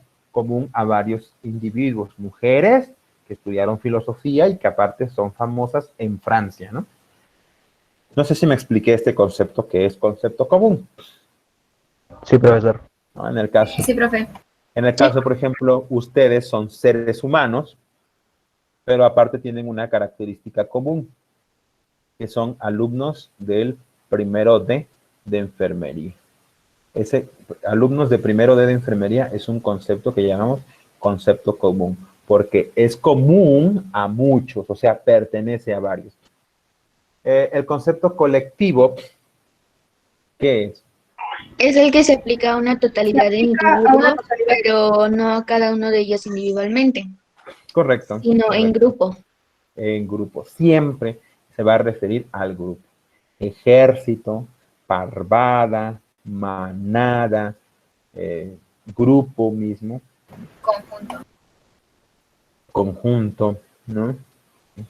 a varios individuos, mujeres que estudiaron filosofía y que aparte son famosas en Francia, ¿no? No sé si me expliqué este concepto que es concepto común. Sí, profesor. ¿No? En el caso, Sí, profe. por ejemplo, ustedes son seres humanos, pero aparte tienen una característica común, que son alumnos del primero D de enfermería. Alumnos de primero D de enfermería es un concepto que llamamos concepto común, porque es común a muchos, o sea, pertenece a varios. El concepto colectivo, ¿qué es? Es el que se aplica a una totalidad de individuos, pero no a cada uno de ellos individualmente. Correcto. Sino en grupo. En grupo. Siempre se va a referir al grupo. Ejército, parvada, manada, grupo mismo, Conjunto. conjunto, ¿no?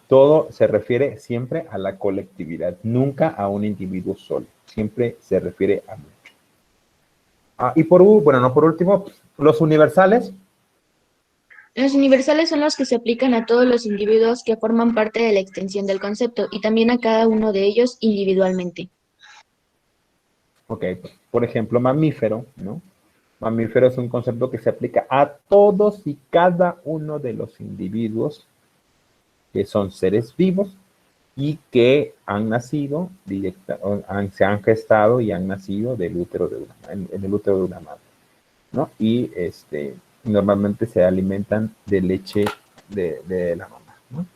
Todo se refiere siempre a la colectividad, nunca a un individuo solo, siempre se refiere a mucho. Y no por último, los universales. Los universales son los que se aplican a todos los individuos que forman parte de la extensión del concepto y también a cada uno de ellos individualmente. Ok, por ejemplo, mamífero, ¿no? Mamífero es un concepto que se aplica a todos y cada uno de los individuos que son seres vivos y que han nacido se han gestado y han nacido del útero en el útero de una madre, ¿no? Y normalmente se alimentan de leche de la mamá, ¿no?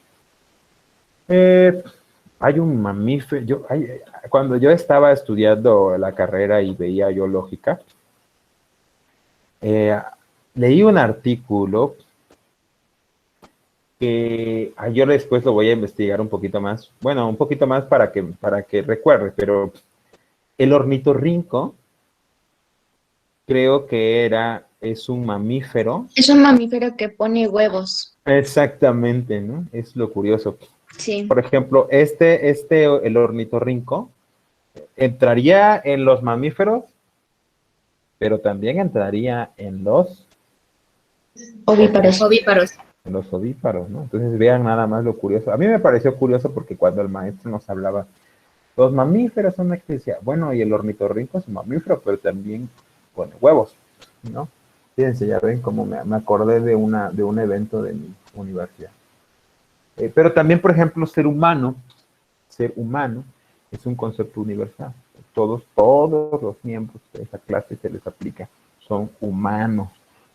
Hay un mamífero, cuando yo estaba estudiando la carrera y veía yo lógica, leí un artículo que yo después lo voy a investigar un poquito más, bueno, un poquito más para que recuerde, pero el ornitorrinco creo que es un mamífero. Es un mamífero que pone huevos. Exactamente, ¿no? Es lo curioso. Sí. Por ejemplo, el ornitorrinco entraría en los mamíferos, pero también entraría en los ovíparos. Ovíparos. En los ovíparos, ¿no? Entonces vean nada más lo curioso. A mí me pareció curioso porque cuando el maestro nos hablaba, los mamíferos son que decía, bueno, y el ornitorrinco es un mamífero, pero también pone huevos, ¿no? Fíjense, ya ven cómo me acordé de un evento de mi universidad. Pero también, por ejemplo, ser humano es un concepto universal. Todos los miembros de esa clase se les aplica, son humanos.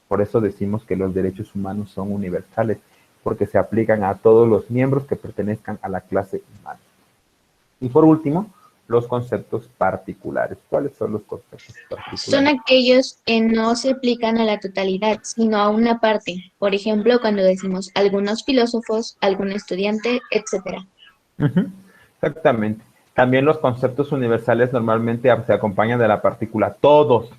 Por eso decimos que los derechos humanos son universales, porque se aplican a todos los miembros que pertenezcan a la clase humana. Y por último, los conceptos particulares. ¿Cuáles son los conceptos particulares? Son aquellos que no se aplican a la totalidad, sino a una parte. Por ejemplo, cuando decimos algunos filósofos, algún estudiante, etc. Exactamente. También los conceptos universales normalmente se acompañan de la partícula todos,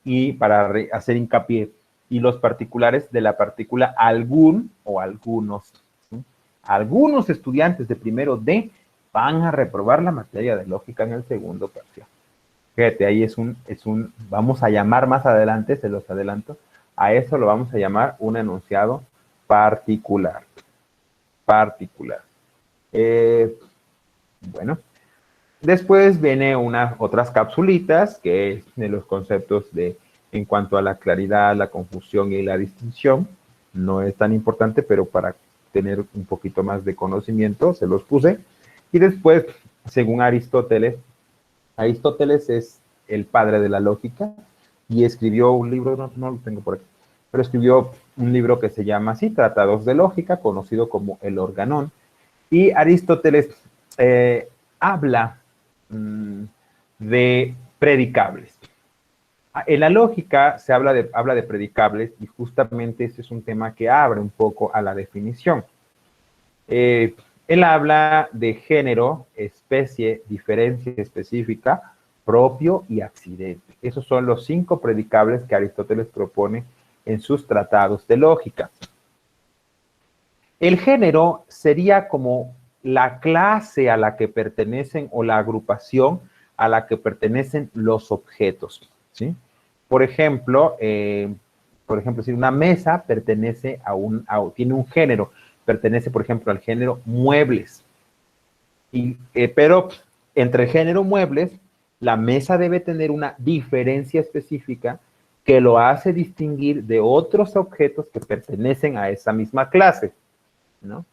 y para hacer hincapié, y los particulares de la partícula algún o algunos. ¿Sí? Algunos estudiantes de primero D van a reprobar la materia de lógica en el segundo parcial. Fíjate, ahí vamos a llamar más adelante, se los adelanto, a eso lo vamos a llamar un enunciado particular. Particular. Bueno, después viene otras capsulitas, que es de los conceptos en cuanto a la claridad, la confusión y la distinción. No es tan importante, pero para tener un poquito más de conocimiento se los puse. Y después, según Aristóteles es el padre de la lógica y escribió un libro, no lo tengo por aquí, pero escribió un libro que se llama así, Tratados de Lógica, conocido como el Organón. Y Aristóteles habla de predicables. En la lógica se habla de predicables y justamente ese es un tema que abre un poco a la definición. Él habla de género, especie, diferencia específica, propio y accidente. Esos son los 5 predicables que Aristóteles propone en sus tratados de lógica. El género sería como la clase a la que pertenecen o la agrupación a la que pertenecen los objetos, ¿sí? Por ejemplo, si una mesa pertenece tiene un género, pertenece, por ejemplo, al género muebles. Pero entre el género muebles, la mesa debe tener una diferencia específica que lo hace distinguir de otros objetos que pertenecen a esa misma clase, ¿no?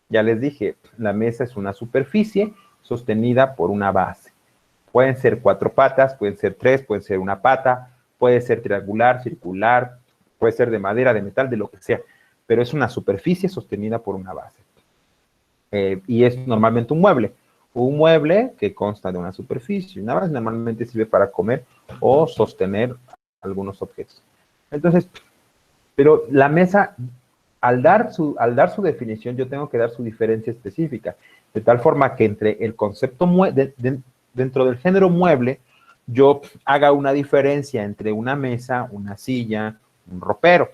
Ya les dije, la mesa es una superficie sostenida por una base. Pueden ser 4 patas, pueden ser 3, pueden ser una pata, puede ser triangular, circular, puede ser de madera, de metal, de lo que sea, pero es una superficie sostenida por una base. Y es normalmente un mueble que consta de una superficie. Una base normalmente sirve para comer o sostener algunos objetos. Entonces, pero la mesa, al dar su definición, yo tengo que dar su diferencia específica, de tal forma que entre el concepto dentro del género mueble, yo haga una diferencia entre una mesa, una silla, un ropero.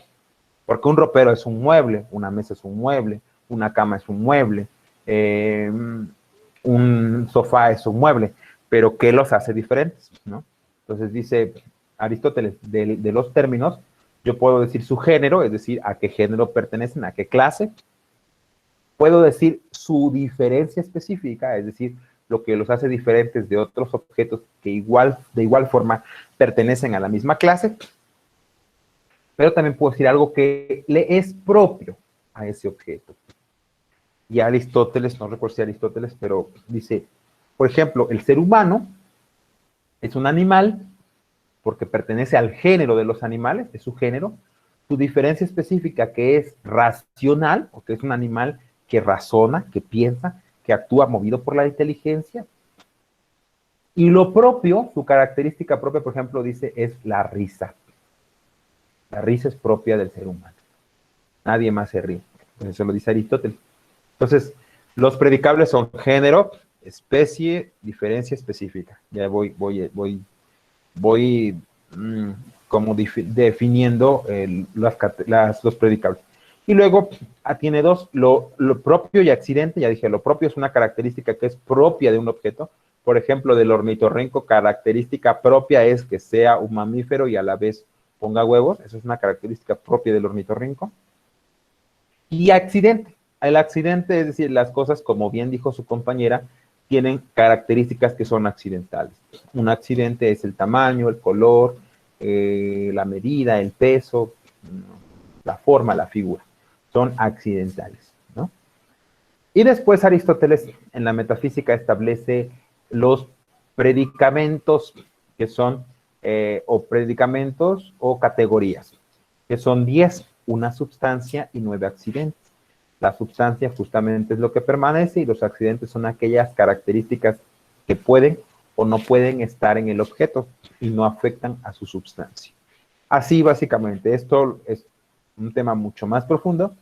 Porque un ropero es un mueble, una mesa es un mueble, una cama es un mueble, un sofá es un mueble, pero ¿qué los hace diferentes? ¿No? Entonces dice Aristóteles, de los términos, yo puedo decir su género, es decir, a qué género pertenecen, a qué clase. Puedo decir su diferencia específica, es decir, lo que los hace diferentes de otros objetos que de igual forma pertenecen a la misma clase. Pero también puedo decir algo que le es propio a ese objeto. Y Aristóteles, no recuerdo si Aristóteles, pero dice, por ejemplo, el ser humano es un animal porque pertenece al género de los animales, es su género. Su diferencia específica que es racional, porque es un animal que razona, que piensa, que actúa movido por la inteligencia. Y lo propio, su característica propia, por ejemplo, dice, es la risa. La risa es propia del ser humano. Nadie más se ríe. Eso lo dice Aristóteles. Entonces, los predicables son género, especie, diferencia específica. Ya voy como definiendo los predicables. Y luego tiene dos, lo propio y accidente. Ya dije, lo propio es una característica que es propia de un objeto. Por ejemplo, del ornitorrinco, característica propia es que sea un mamífero y a la vez ponga huevos. Esa es una característica propia del ornitorrinco. Y accidente. El accidente, es decir, las cosas, como bien dijo su compañera, tienen características que son accidentales. Un accidente es el tamaño, el color, la medida, el peso, la forma, la figura. Son accidentales, ¿no? Y después Aristóteles en la metafísica establece los predicamentos, que son o predicamentos o categorías, que son 10, una sustancia y 9 accidentes. La sustancia justamente es lo que permanece y los accidentes son aquellas características que pueden o no pueden estar en el objeto y no afectan a su sustancia. Así básicamente, esto es un tema mucho más profundo,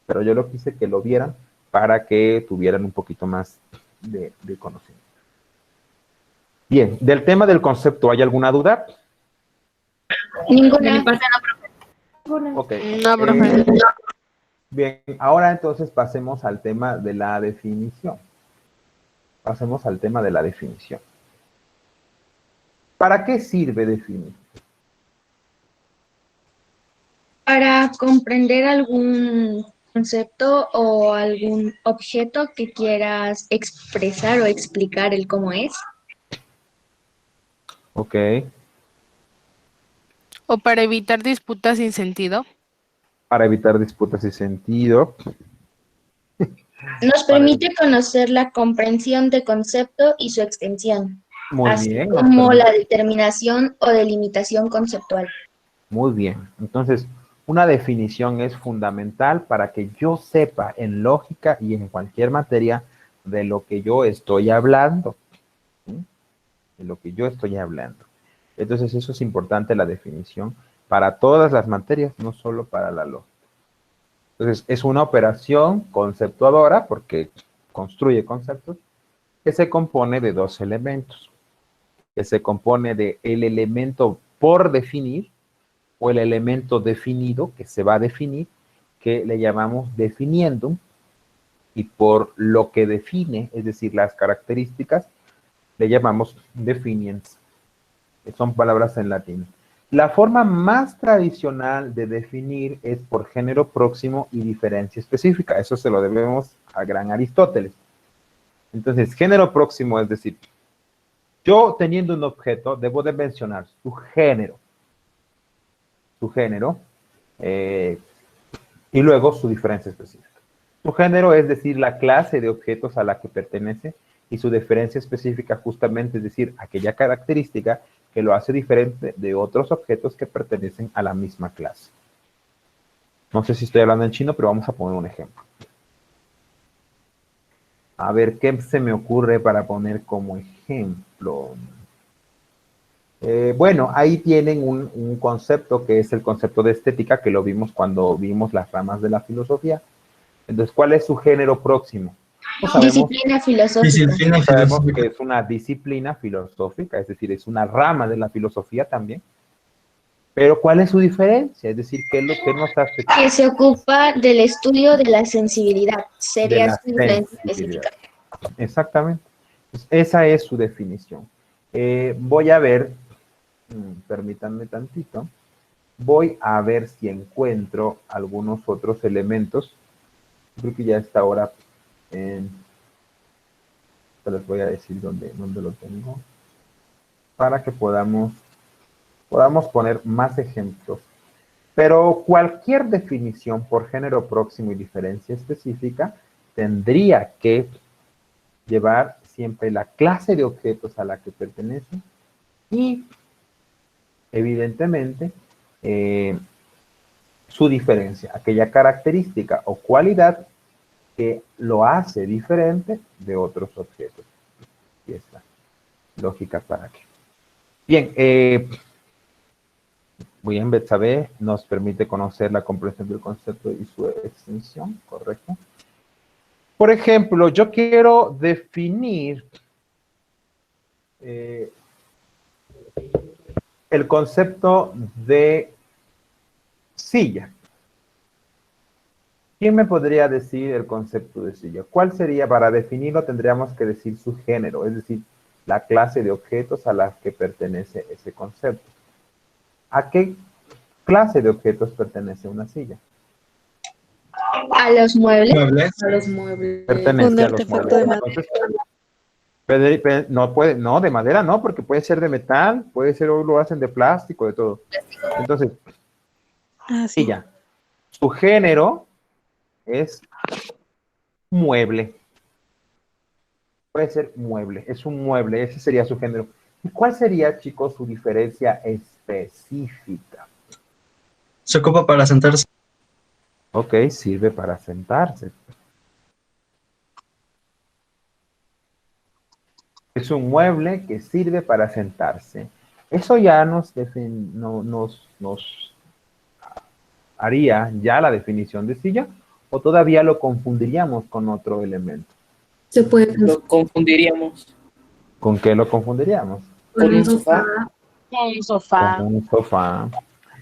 pero yo lo quise que lo vieran para que tuvieran un poquito más de conocimiento. Bien, del tema del concepto, ¿hay alguna duda? Ninguna. De mi parte no, profe. Ok. No, profe. Bien, ahora entonces pasemos al tema de la definición. Pasemos al tema de la definición. ¿Para qué sirve definir? Para comprender algún concepto o algún objeto que quieras expresar o explicar el cómo es. Ok. O para evitar disputas sin sentido. Para evitar disputas sin sentido. Nos permite conocer la comprensión de concepto y su extensión, Muy así bien. como la determinación o delimitación conceptual. Muy bien. Entonces, una definición es fundamental para que yo sepa en lógica y en cualquier materia de lo que yo estoy hablando. ¿Sí? De lo que yo estoy hablando. Entonces, eso es importante, la definición, para todas las materias, no solo para la lógica. Entonces, es una operación conceptuadora, porque construye conceptos, que se compone de dos elementos. Que se compone de el elemento por definir, o el elemento definido, que se va a definir, que le llamamos definiendum, y por lo que define, es decir, las características, le llamamos definiens. Son palabras en latín. La forma más tradicional de definir es por género próximo y diferencia específica. Eso se lo debemos a gran Aristóteles. Entonces, género próximo es decir, yo teniendo un objeto debo de mencionar su género. Su género y luego su diferencia específica. Su género es decir, la clase de objetos a la que pertenece y su diferencia específica justamente es decir, aquella característica que lo hace diferente de otros objetos que pertenecen a la misma clase. No sé si estoy hablando en chino, pero vamos a poner un ejemplo. A ver, ¿qué se me ocurre para poner como ejemplo? Bueno, ahí tienen un concepto que es el concepto de estética, que lo vimos cuando vimos las ramas de la filosofía. Entonces, ¿cuál es su género próximo? Disciplina filosófica. Disciplina Sabemos filosófica. que es una disciplina filosófica, es decir, es una rama de la filosofía también. Pero ¿cuál es su diferencia? Es decir, ¿qué es lo que nos hace Que se ocupa del estudio de la sensibilidad. de Sería la su diferencia sensibilidad? específica. Exactamente. Pues esa es su definición. Voy a ver, permítanme tantito, voy a ver si encuentro algunos otros elementos. Creo que ya está ahora les voy a decir dónde lo tengo, para que podamos poner más ejemplos. Pero cualquier definición por género próximo y diferencia específica tendría que llevar siempre la clase de objetos a la que pertenece y, evidentemente, su diferencia, aquella característica o cualidad que lo hace diferente de otros objetos. Y esta lógica para qué. Bien, muy bien, Betsabe nos permite conocer la comprensión del concepto y su extensión, ¿correcto? Por ejemplo, yo quiero definir el concepto de silla. ¿Quién me podría decir el concepto de silla? ¿Cuál sería? Para definirlo tendríamos que decir su género, es decir, la clase de objetos a la que pertenece ese concepto. ¿A qué clase de objetos pertenece una silla? A los muebles. ¿Muebles? A los muebles. Pertenece Un a los artefacto de muebles. Entonces, no, de madera no, porque puede ser de metal, puede ser, hoy lo hacen de plástico, de todo. Entonces, Ah, sí. silla. Su género es mueble. Puede ser mueble, es un mueble, ese sería su género. ¿Y cuál sería, chicos, su diferencia específica? Se ocupa para sentarse. Ok, sirve para sentarse. Es un mueble que sirve para sentarse. Eso ya nos haría ya la definición de silla, o todavía lo confundiríamos con otro elemento. Se puede Lo confundiríamos ¿Con qué lo confundiríamos? con un sofá. Un sofá. Con un sofá.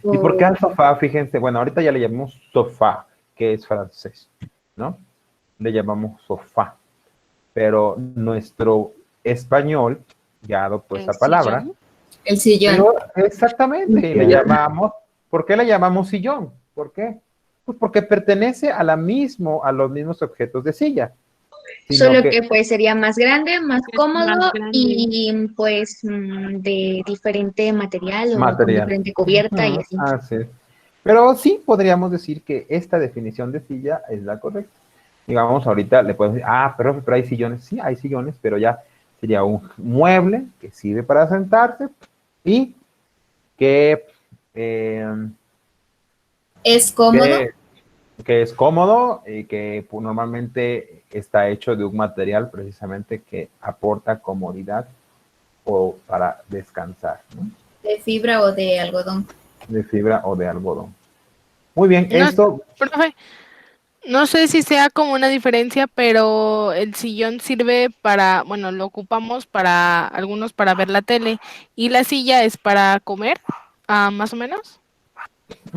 ¿Y por qué al sofá? Fíjense, bueno, ahorita ya le llamamos sofá, que es francés, ¿no? Le llamamos sofá. Pero nuestro español ya adoptó esa palabra. El sillón. Pero exactamente, le llamamos, ¿por qué le llamamos sillón? ¿Por qué? Pues porque pertenece a los mismos objetos de silla. Solo que pues sería más grande, más Es cómodo más grande. y pues de diferente material o con Material. diferente cubierta y así. Así es. Pero sí podríamos decir que esta definición de silla es la correcta. Digamos, ahorita le podemos decir, pero hay sillones. Sí, hay sillones, pero ya sería un mueble que sirve para sentarse y que ¿Es cómodo? que es cómodo y que normalmente está hecho de un material precisamente que aporta comodidad o para descansar, ¿no? ¿De fibra o de algodón? De fibra o de algodón. Muy bien, No, esto, profe, no sé si sea como una diferencia, pero el sillón sirve para, bueno, lo ocupamos para algunos para ver la tele y la silla es para comer, más o menos.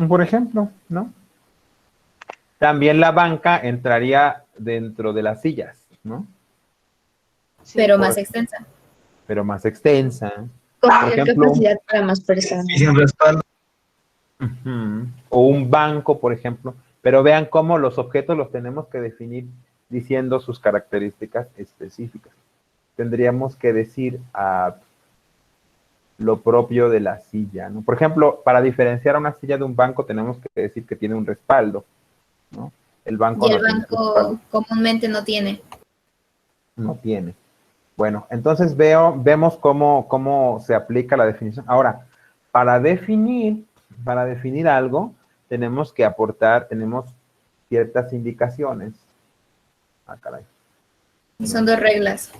por ejemplo, ¿no? También la banca entraría dentro de las sillas, ¿no? Pero más extensa. Pero más extensa. Con Por mayor ejemplo, capacidad para más personas. Y sin respaldo. O un banco, por ejemplo. Pero vean cómo los objetos los tenemos que definir diciendo sus características específicas. Tendríamos que decir lo propio de la silla, ¿no? Por ejemplo, para diferenciar a una silla de un banco tenemos que decir que tiene un respaldo, ¿no? El banco Y el no tiene banco respaldo. comúnmente no tiene. No tiene. Bueno, entonces vemos cómo se aplica la definición. Ahora, para definir algo, tenemos ciertas indicaciones. Caray. Son dos reglas.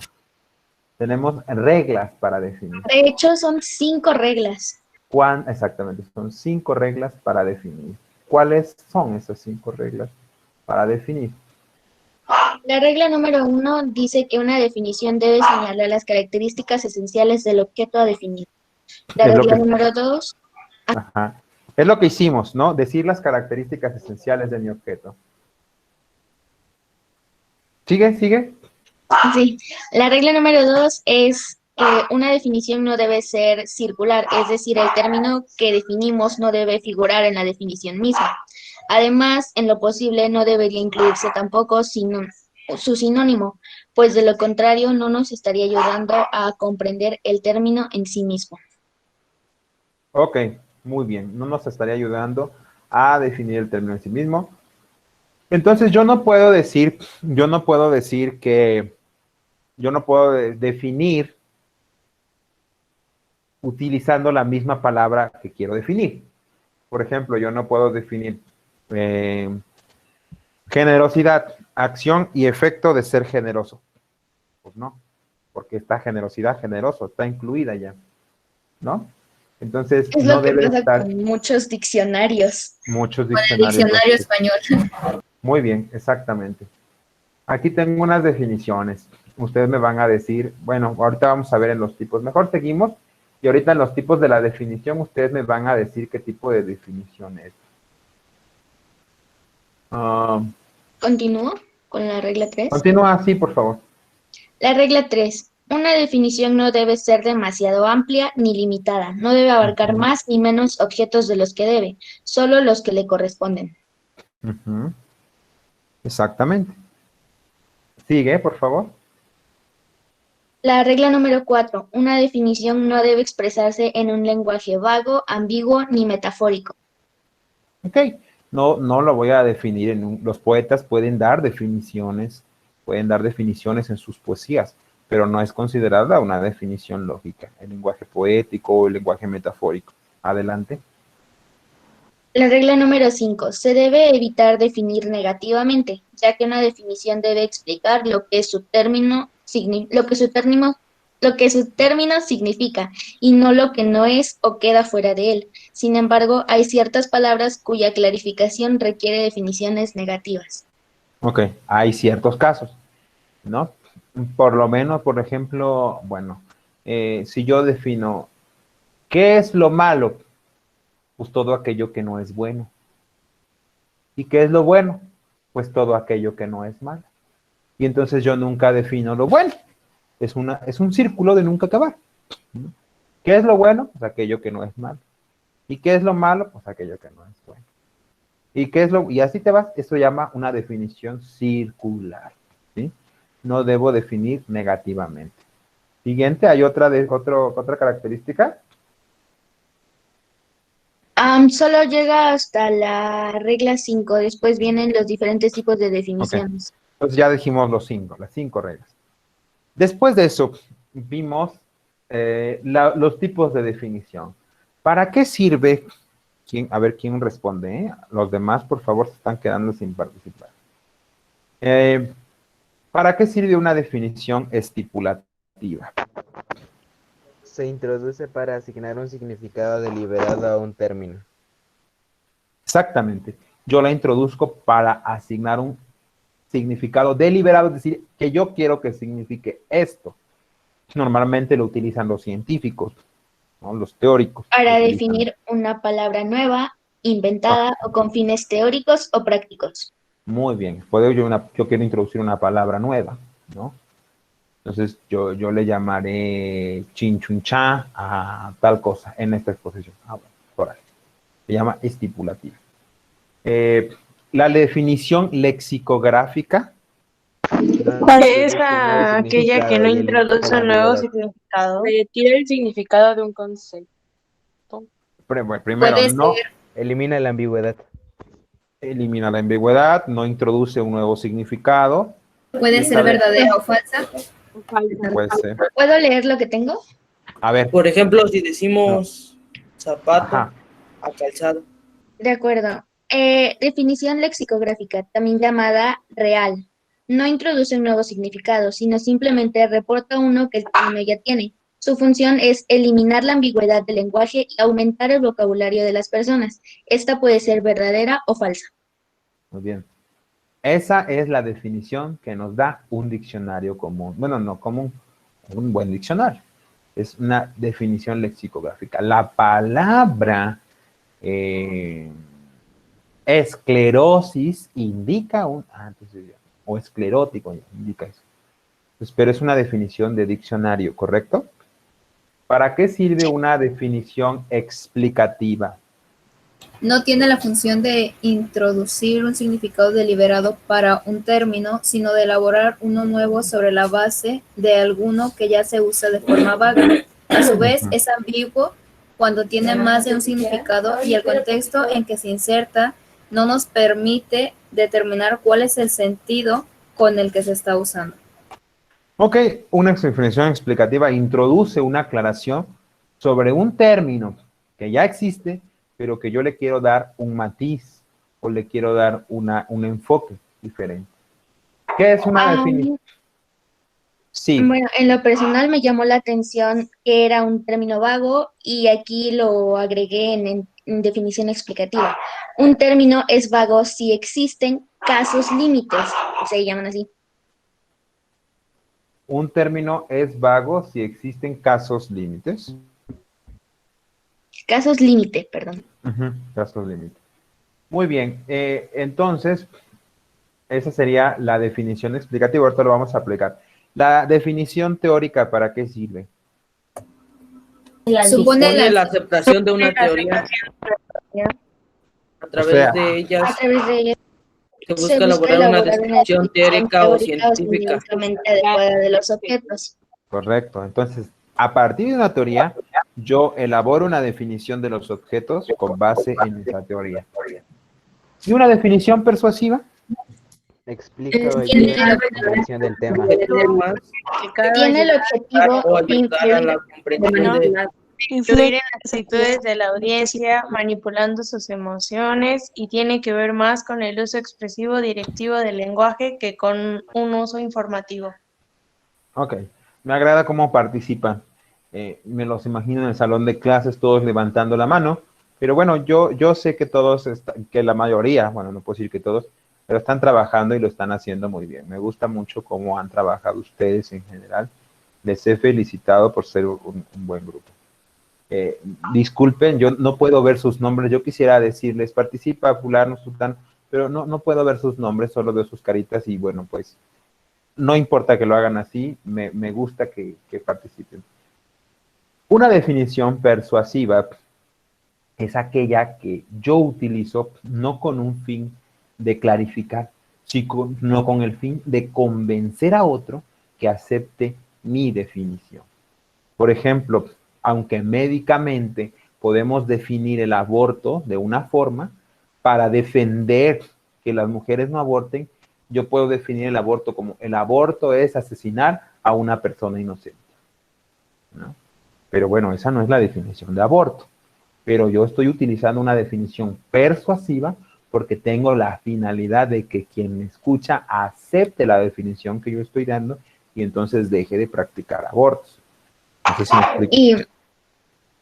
Tenemos reglas para definir. De hecho, son 5 reglas. Exactamente, son 5 reglas para definir. ¿Cuáles son esas 5 reglas para definir? La regla número 1 dice que una definición debe señalar las características esenciales del objeto a definir. La Es lo regla que, número 2, ajá. Es lo que hicimos, ¿no? Decir las características esenciales de mi objeto. ¿Sigue? ¿Sigue? sí. La regla número 2 es que una definición no debe ser circular, es decir, el término que definimos no debe figurar en la definición misma. Además, en lo posible no debería incluirse tampoco su sinónimo, pues de lo contrario no nos estaría ayudando a comprender el término en sí mismo. Ok, muy bien. No nos estaría ayudando a definir el término en sí mismo. Entonces yo no puedo decir que, yo no puedo definir utilizando la misma palabra que quiero definir. Por ejemplo, yo no puedo definir generosidad, acción y efecto de ser generoso. Pues no, porque está generosidad, generoso, está incluida ya, ¿no? Entonces, Es no lo que debe pasa estar con muchos diccionarios. muchos Con el diccionarios. diccionario español. Muy bien, exactamente. Aquí tengo unas definiciones. Ustedes me van a decir, bueno, ahorita vamos a ver en los tipos. Mejor seguimos. Y ahorita en los tipos de la definición, ustedes me van a decir qué tipo de definición es. Continúo con la regla 3. Continúa así, por favor. La regla 3. Una definición no debe ser demasiado amplia ni limitada. No debe abarcar más ni menos objetos de los que debe, solo los que le corresponden. Ujú. Exactamente. Sigue, por favor. La regla número 4. Una definición no debe expresarse en un lenguaje vago, ambiguo ni metafórico. Ok. No, no lo voy a definir los poetas pueden dar definiciones en sus poesías, pero no es considerada una definición lógica. El lenguaje poético o el lenguaje metafórico. Adelante. La regla número 5. Se debe evitar definir negativamente, ya que una definición debe explicar lo que su término significa y no lo que no es o queda fuera de él. Sin embargo, hay ciertas palabras cuya clarificación requiere definiciones negativas. Ok, hay ciertos casos, ¿no? Por lo menos, por ejemplo, bueno, si yo defino, ¿qué es lo malo? Pues todo aquello que no es bueno. ¿Y qué es lo bueno? Pues todo aquello que no es malo. Y entonces yo nunca defino lo bueno. Es un círculo de nunca acabar. ¿No? ¿Qué es lo bueno? Pues aquello que no es malo. ¿Y qué es lo malo? Pues aquello que no es bueno. Y así te vas. Esto se llama una definición circular. ¿Sí? No debo definir negativamente. Siguiente, ¿hay otra característica? Solo llega hasta la regla 5, después vienen los diferentes tipos de Ok. definiciones. Entonces ya dijimos las 5 reglas. Después de eso, vimos los tipos de definición. ¿Para qué sirve? A ver quién responde, ¿eh? Los demás, por favor, se están quedando sin participar. ¿Para qué sirve una definición estipulativa? Se introduce para asignar un significado deliberado a un término. Exactamente. Yo la introduzco para asignar un significado deliberado, es decir, que yo quiero que signifique esto. Normalmente lo utilizan los científicos, ¿no? Los teóricos. Para definir una palabra nueva, inventada o con fines teóricos o prácticos. Muy bien. Yo quiero introducir una palabra nueva, ¿no? Entonces yo le llamaré chinchunchá a tal cosa en esta exposición. Bueno, por ahí. Se llama estipulativa. La definición lexicográfica. Es aquella que no introduce un nuevo significado, retira el significado de un concepto. Primero, Puede no ser. Elimina la ambigüedad. elimina la ambigüedad, no introduce un nuevo significado. Puede ser verdadera o falsa. Puede ser. ¿Puedo leer lo que tengo? A ver. Por ejemplo, si decimos zapato Ajá. a calzado. De acuerdo. Definición lexicográfica, también llamada real. No introduce un nuevo significado, sino simplemente reporta uno que el término ya tiene. Su función es eliminar la ambigüedad del lenguaje y aumentar el vocabulario de las personas. Esta puede ser verdadera o falsa. Muy bien. Esa es la definición que nos da un diccionario común. Bueno, no común, un buen diccionario. Es una definición lexicográfica. La palabra esclerosis indica o esclerótico indica eso. Pues, pero es una definición de diccionario, ¿correcto? ¿Para qué sirve una definición explicativa? No tiene la función de introducir un significado deliberado para un término, sino de elaborar uno nuevo sobre la base de alguno que ya se usa de forma vaga. A su vez, es ambiguo cuando tiene más de un significado y el contexto en que se inserta no nos permite determinar cuál es el sentido con el que se está usando. Ok, una definición explicativa introduce una aclaración sobre un término que ya existe, pero que yo le quiero dar un matiz o le quiero dar un enfoque diferente. ¿Qué es una definición? Sí. Bueno, en lo personal me llamó la atención que era un término vago y aquí lo agregué en definición explicativa. Un término es vago si existen casos límites, se llaman así. Un término es vago si existen casos límites. Casos límite, perdón. Casos límite. Muy bien, entonces, esa sería la definición explicativa. Ahorita lo vamos a aplicar. La definición teórica, ¿para qué sirve? Supone la aceptación de una teoría. A través de ellas. Se busca elaborar una descripción teórica o científica adecuada de los objetos. Correcto. Entonces, a partir de una teoría, yo elaboro una definición de los objetos con base en esa teoría. ¿Y una definición persuasiva? Explica la definición del tema. Tiene el objetivo de influir en las actitudes de la audiencia, manipulando sus emociones, y tiene que ver más con el uso expresivo directivo del lenguaje que con un uso informativo. Ok, me agrada cómo participan. Me los imagino en el salón de clases, todos levantando la mano, pero bueno, yo sé que todos, que la mayoría, bueno, no puedo decir que todos, pero están trabajando y lo están haciendo muy bien. Me gusta mucho cómo han trabajado ustedes en general. Les he felicitado por ser un buen grupo. Disculpen, yo no puedo ver sus nombres. Yo quisiera decirles, participa fulano, sultán, pero no puedo ver sus nombres, solo veo sus caritas y bueno, pues no importa que lo hagan así, me gusta que participen. Una definición persuasiva es aquella que yo utilizo no con un fin de clarificar, sino con el fin de convencer a otro que acepte mi definición. Por ejemplo, aunque médicamente podemos definir el aborto de una forma, para defender que las mujeres no aborten, yo puedo definir el aborto como el aborto es asesinar a una persona inocente, ¿no? Pero bueno, esa no es la definición de aborto. Pero yo estoy utilizando una definición persuasiva porque tengo la finalidad de que quien me escucha acepte la definición que yo estoy dando y entonces deje de practicar abortos. No sé si me explico. Y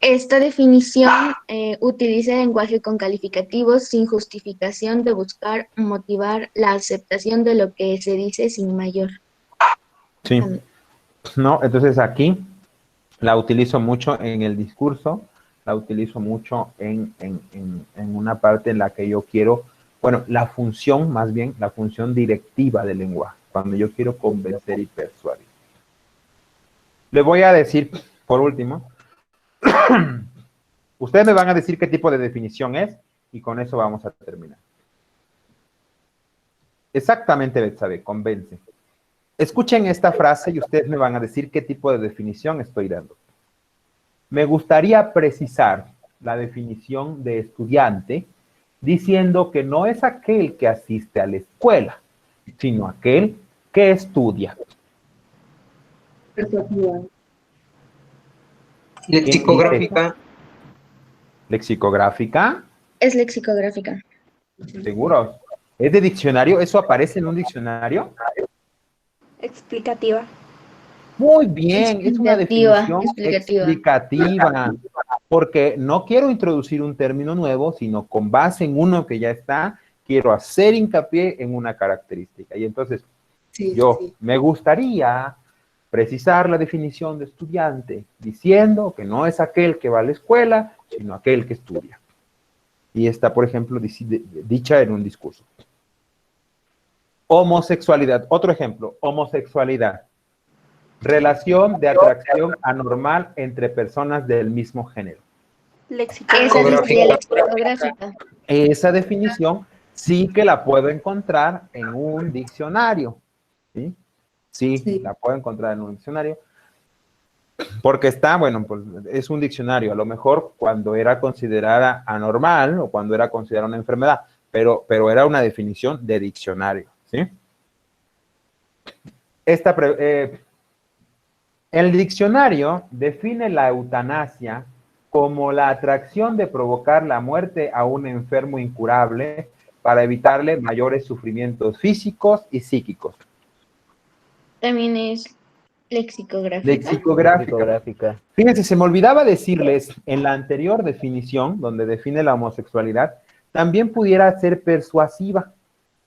esta definición utiliza lenguaje con calificativos sin justificación de buscar motivar la aceptación de lo que se dice sin mayor. Sí. No, entonces aquí la utilizo mucho en el discurso, la utilizo mucho en una parte en la que yo quiero, bueno, la función, más bien, la función directiva del lenguaje, cuando yo quiero convencer y persuadir. Le voy a decir, por último, ustedes me van a decir qué tipo de definición es y con eso vamos a terminar. Exactamente, Betsabe, convence. Escuchen esta frase y ustedes me van a decir qué tipo de definición estoy dando. Me gustaría precisar la definición de estudiante diciendo que no es aquel que asiste a la escuela, sino aquel que estudia. Lexicográfica. ¿Lexicográfica? Es lexicográfica. ¿Seguro? ¿Es de diccionario? ¿Eso aparece en un diccionario? Explicativa. Muy bien, es una definición explicativa, porque no quiero introducir un término nuevo, sino con base en uno que ya está, quiero hacer hincapié en una característica. Y entonces, me gustaría precisar la definición de estudiante, diciendo que no es aquel que va a la escuela, sino aquel que estudia. Y está, por ejemplo, dicha en un discurso. Homosexualidad. Otro ejemplo, homosexualidad. Relación de atracción anormal entre personas del mismo género. Lexicográfica. Esa definición sí que la puedo encontrar en un diccionario. ¿Sí? Sí, la puedo encontrar en un diccionario. Porque está, bueno, pues es un diccionario. A lo mejor cuando era considerada anormal o cuando era considerada una enfermedad, pero era una definición de diccionario. ¿Sí? El diccionario define la eutanasia como la atracción de provocar la muerte a un enfermo incurable para evitarle mayores sufrimientos físicos y psíquicos. También es lexicográfica. Lexicográfica. Fíjense, se me olvidaba decirles en la anterior definición, donde define la homosexualidad, también pudiera ser persuasiva,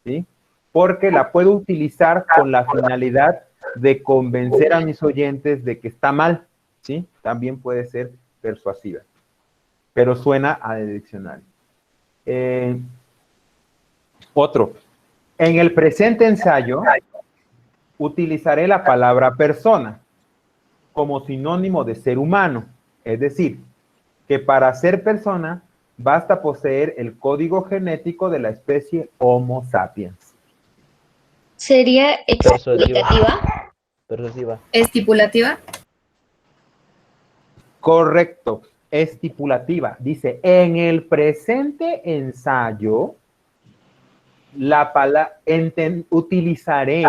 ¿sí? Porque la puedo utilizar con la finalidad de convencer a mis oyentes de que está mal, ¿sí? También puede ser persuasiva, pero suena a diccionario. Otro, en el presente ensayo utilizaré la palabra persona como sinónimo de ser humano, es decir, que para ser persona basta poseer el código genético de la especie Homo sapiens. ¿Sería explicativa? Persuasiva. ¿Estipulativa? Correcto, estipulativa. Dice, en el presente ensayo, utilizaré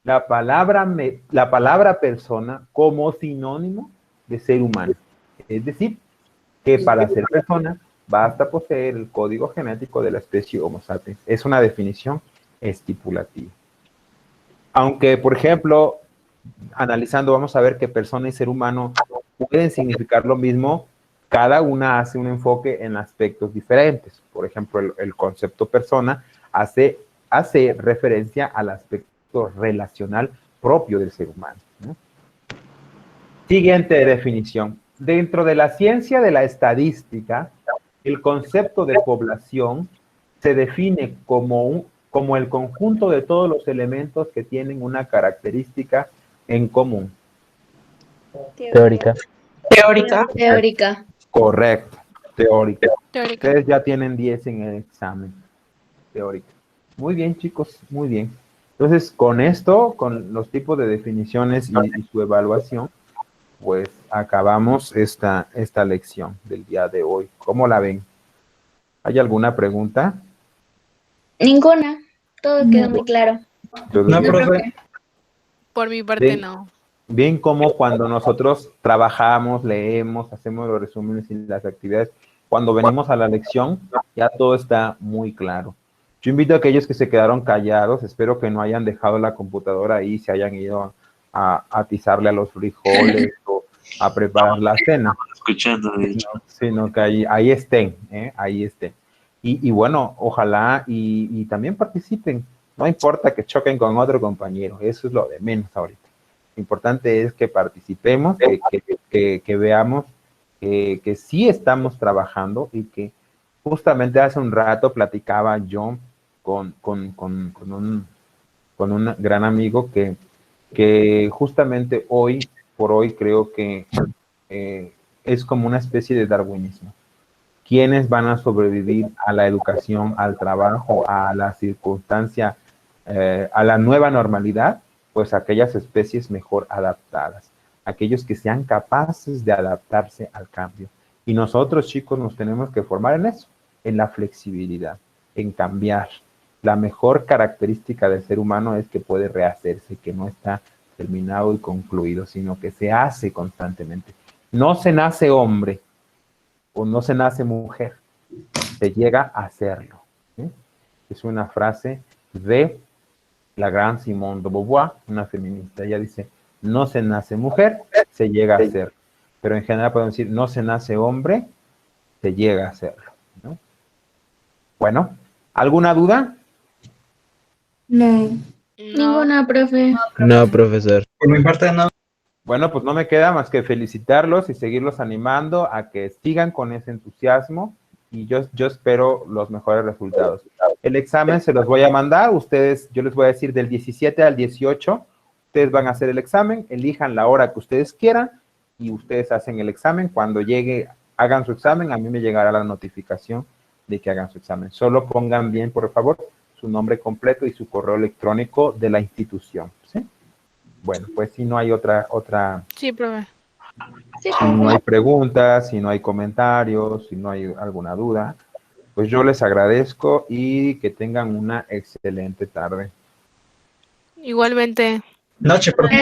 la palabra persona como sinónimo de ser humano. Es decir, que para ser persona basta poseer el código genético de la especie Homo sapiens. Es una definición estipulativa. Aunque, por ejemplo, analizando, vamos a ver que persona y ser humano pueden significar lo mismo, cada una hace un enfoque en aspectos diferentes. Por ejemplo, el concepto persona hace referencia al aspecto relacional propio del ser humano, ¿no? Siguiente definición. Dentro de la ciencia de la estadística, el concepto de población se define como el conjunto de todos los elementos que tienen una característica en común. Teórica. Correcto, teórica. Ustedes ya tienen 10 en el examen. Teórica. Muy bien, chicos, muy bien. Entonces, con esto, con los tipos de definiciones y su evaluación, pues acabamos esta lección del día de hoy. ¿Cómo la ven? ¿Hay alguna pregunta? Ninguna. Todo quedó muy claro. No, profe. Por mi parte, no. Bien, como cuando nosotros trabajamos, leemos, hacemos los resúmenes y las actividades, cuando venimos a la lección, ya todo está muy claro. Yo invito a aquellos que se quedaron callados, espero que no hayan dejado la computadora ahí, se hayan ido a atizarle a los frijoles o a preparar la cena. Escuchando, de hecho. Sino que ahí estén, ahí estén. Y bueno, ojalá y también participen. No importa que choquen con otro compañero, eso es lo de menos ahorita. Lo importante es que participemos, que veamos que sí estamos trabajando y que justamente hace un rato platicaba yo con un gran amigo que justamente hoy por hoy creo que es como una especie de darwinismo. ¿Quiénes van a sobrevivir a la educación, al trabajo, a la circunstancia, a la nueva normalidad? Pues aquellas especies mejor adaptadas, aquellos que sean capaces de adaptarse al cambio. Y nosotros, chicos, nos tenemos que formar en eso, en la flexibilidad, en cambiar. La mejor característica del ser humano es que puede rehacerse, que no está terminado y concluido, sino que se hace constantemente. No se nace hombre o no se nace mujer, se llega a hacerlo, ¿sí? Es una frase de la gran Simone de Beauvoir, una feminista. Ella dice, no se nace mujer, se llega a hacerlo. Pero en general podemos decir, no se nace hombre, se llega a hacerlo, ¿no? Bueno, ¿Alguna duda? No. Ninguna, profe. No, profesor. Por mi parte, no. Bueno, pues no me queda más que felicitarlos y seguirlos animando a que sigan con ese entusiasmo y yo espero los mejores resultados. El examen se los voy a mandar, ustedes, yo les voy a decir del 17 al 18, ustedes van a hacer el examen, elijan la hora que ustedes quieran y ustedes hacen el examen. Cuando llegue, hagan su examen, a mí me llegará la notificación de que hagan su examen. Solo pongan bien, por favor, su nombre completo y su correo electrónico de la institución, ¿sí? Bueno, pues si no hay otra, Sí, profe. si no hay preguntas, si no hay comentarios, si no hay alguna duda, pues yo les agradezco y que tengan una excelente tarde. Igualmente. Noche, profe.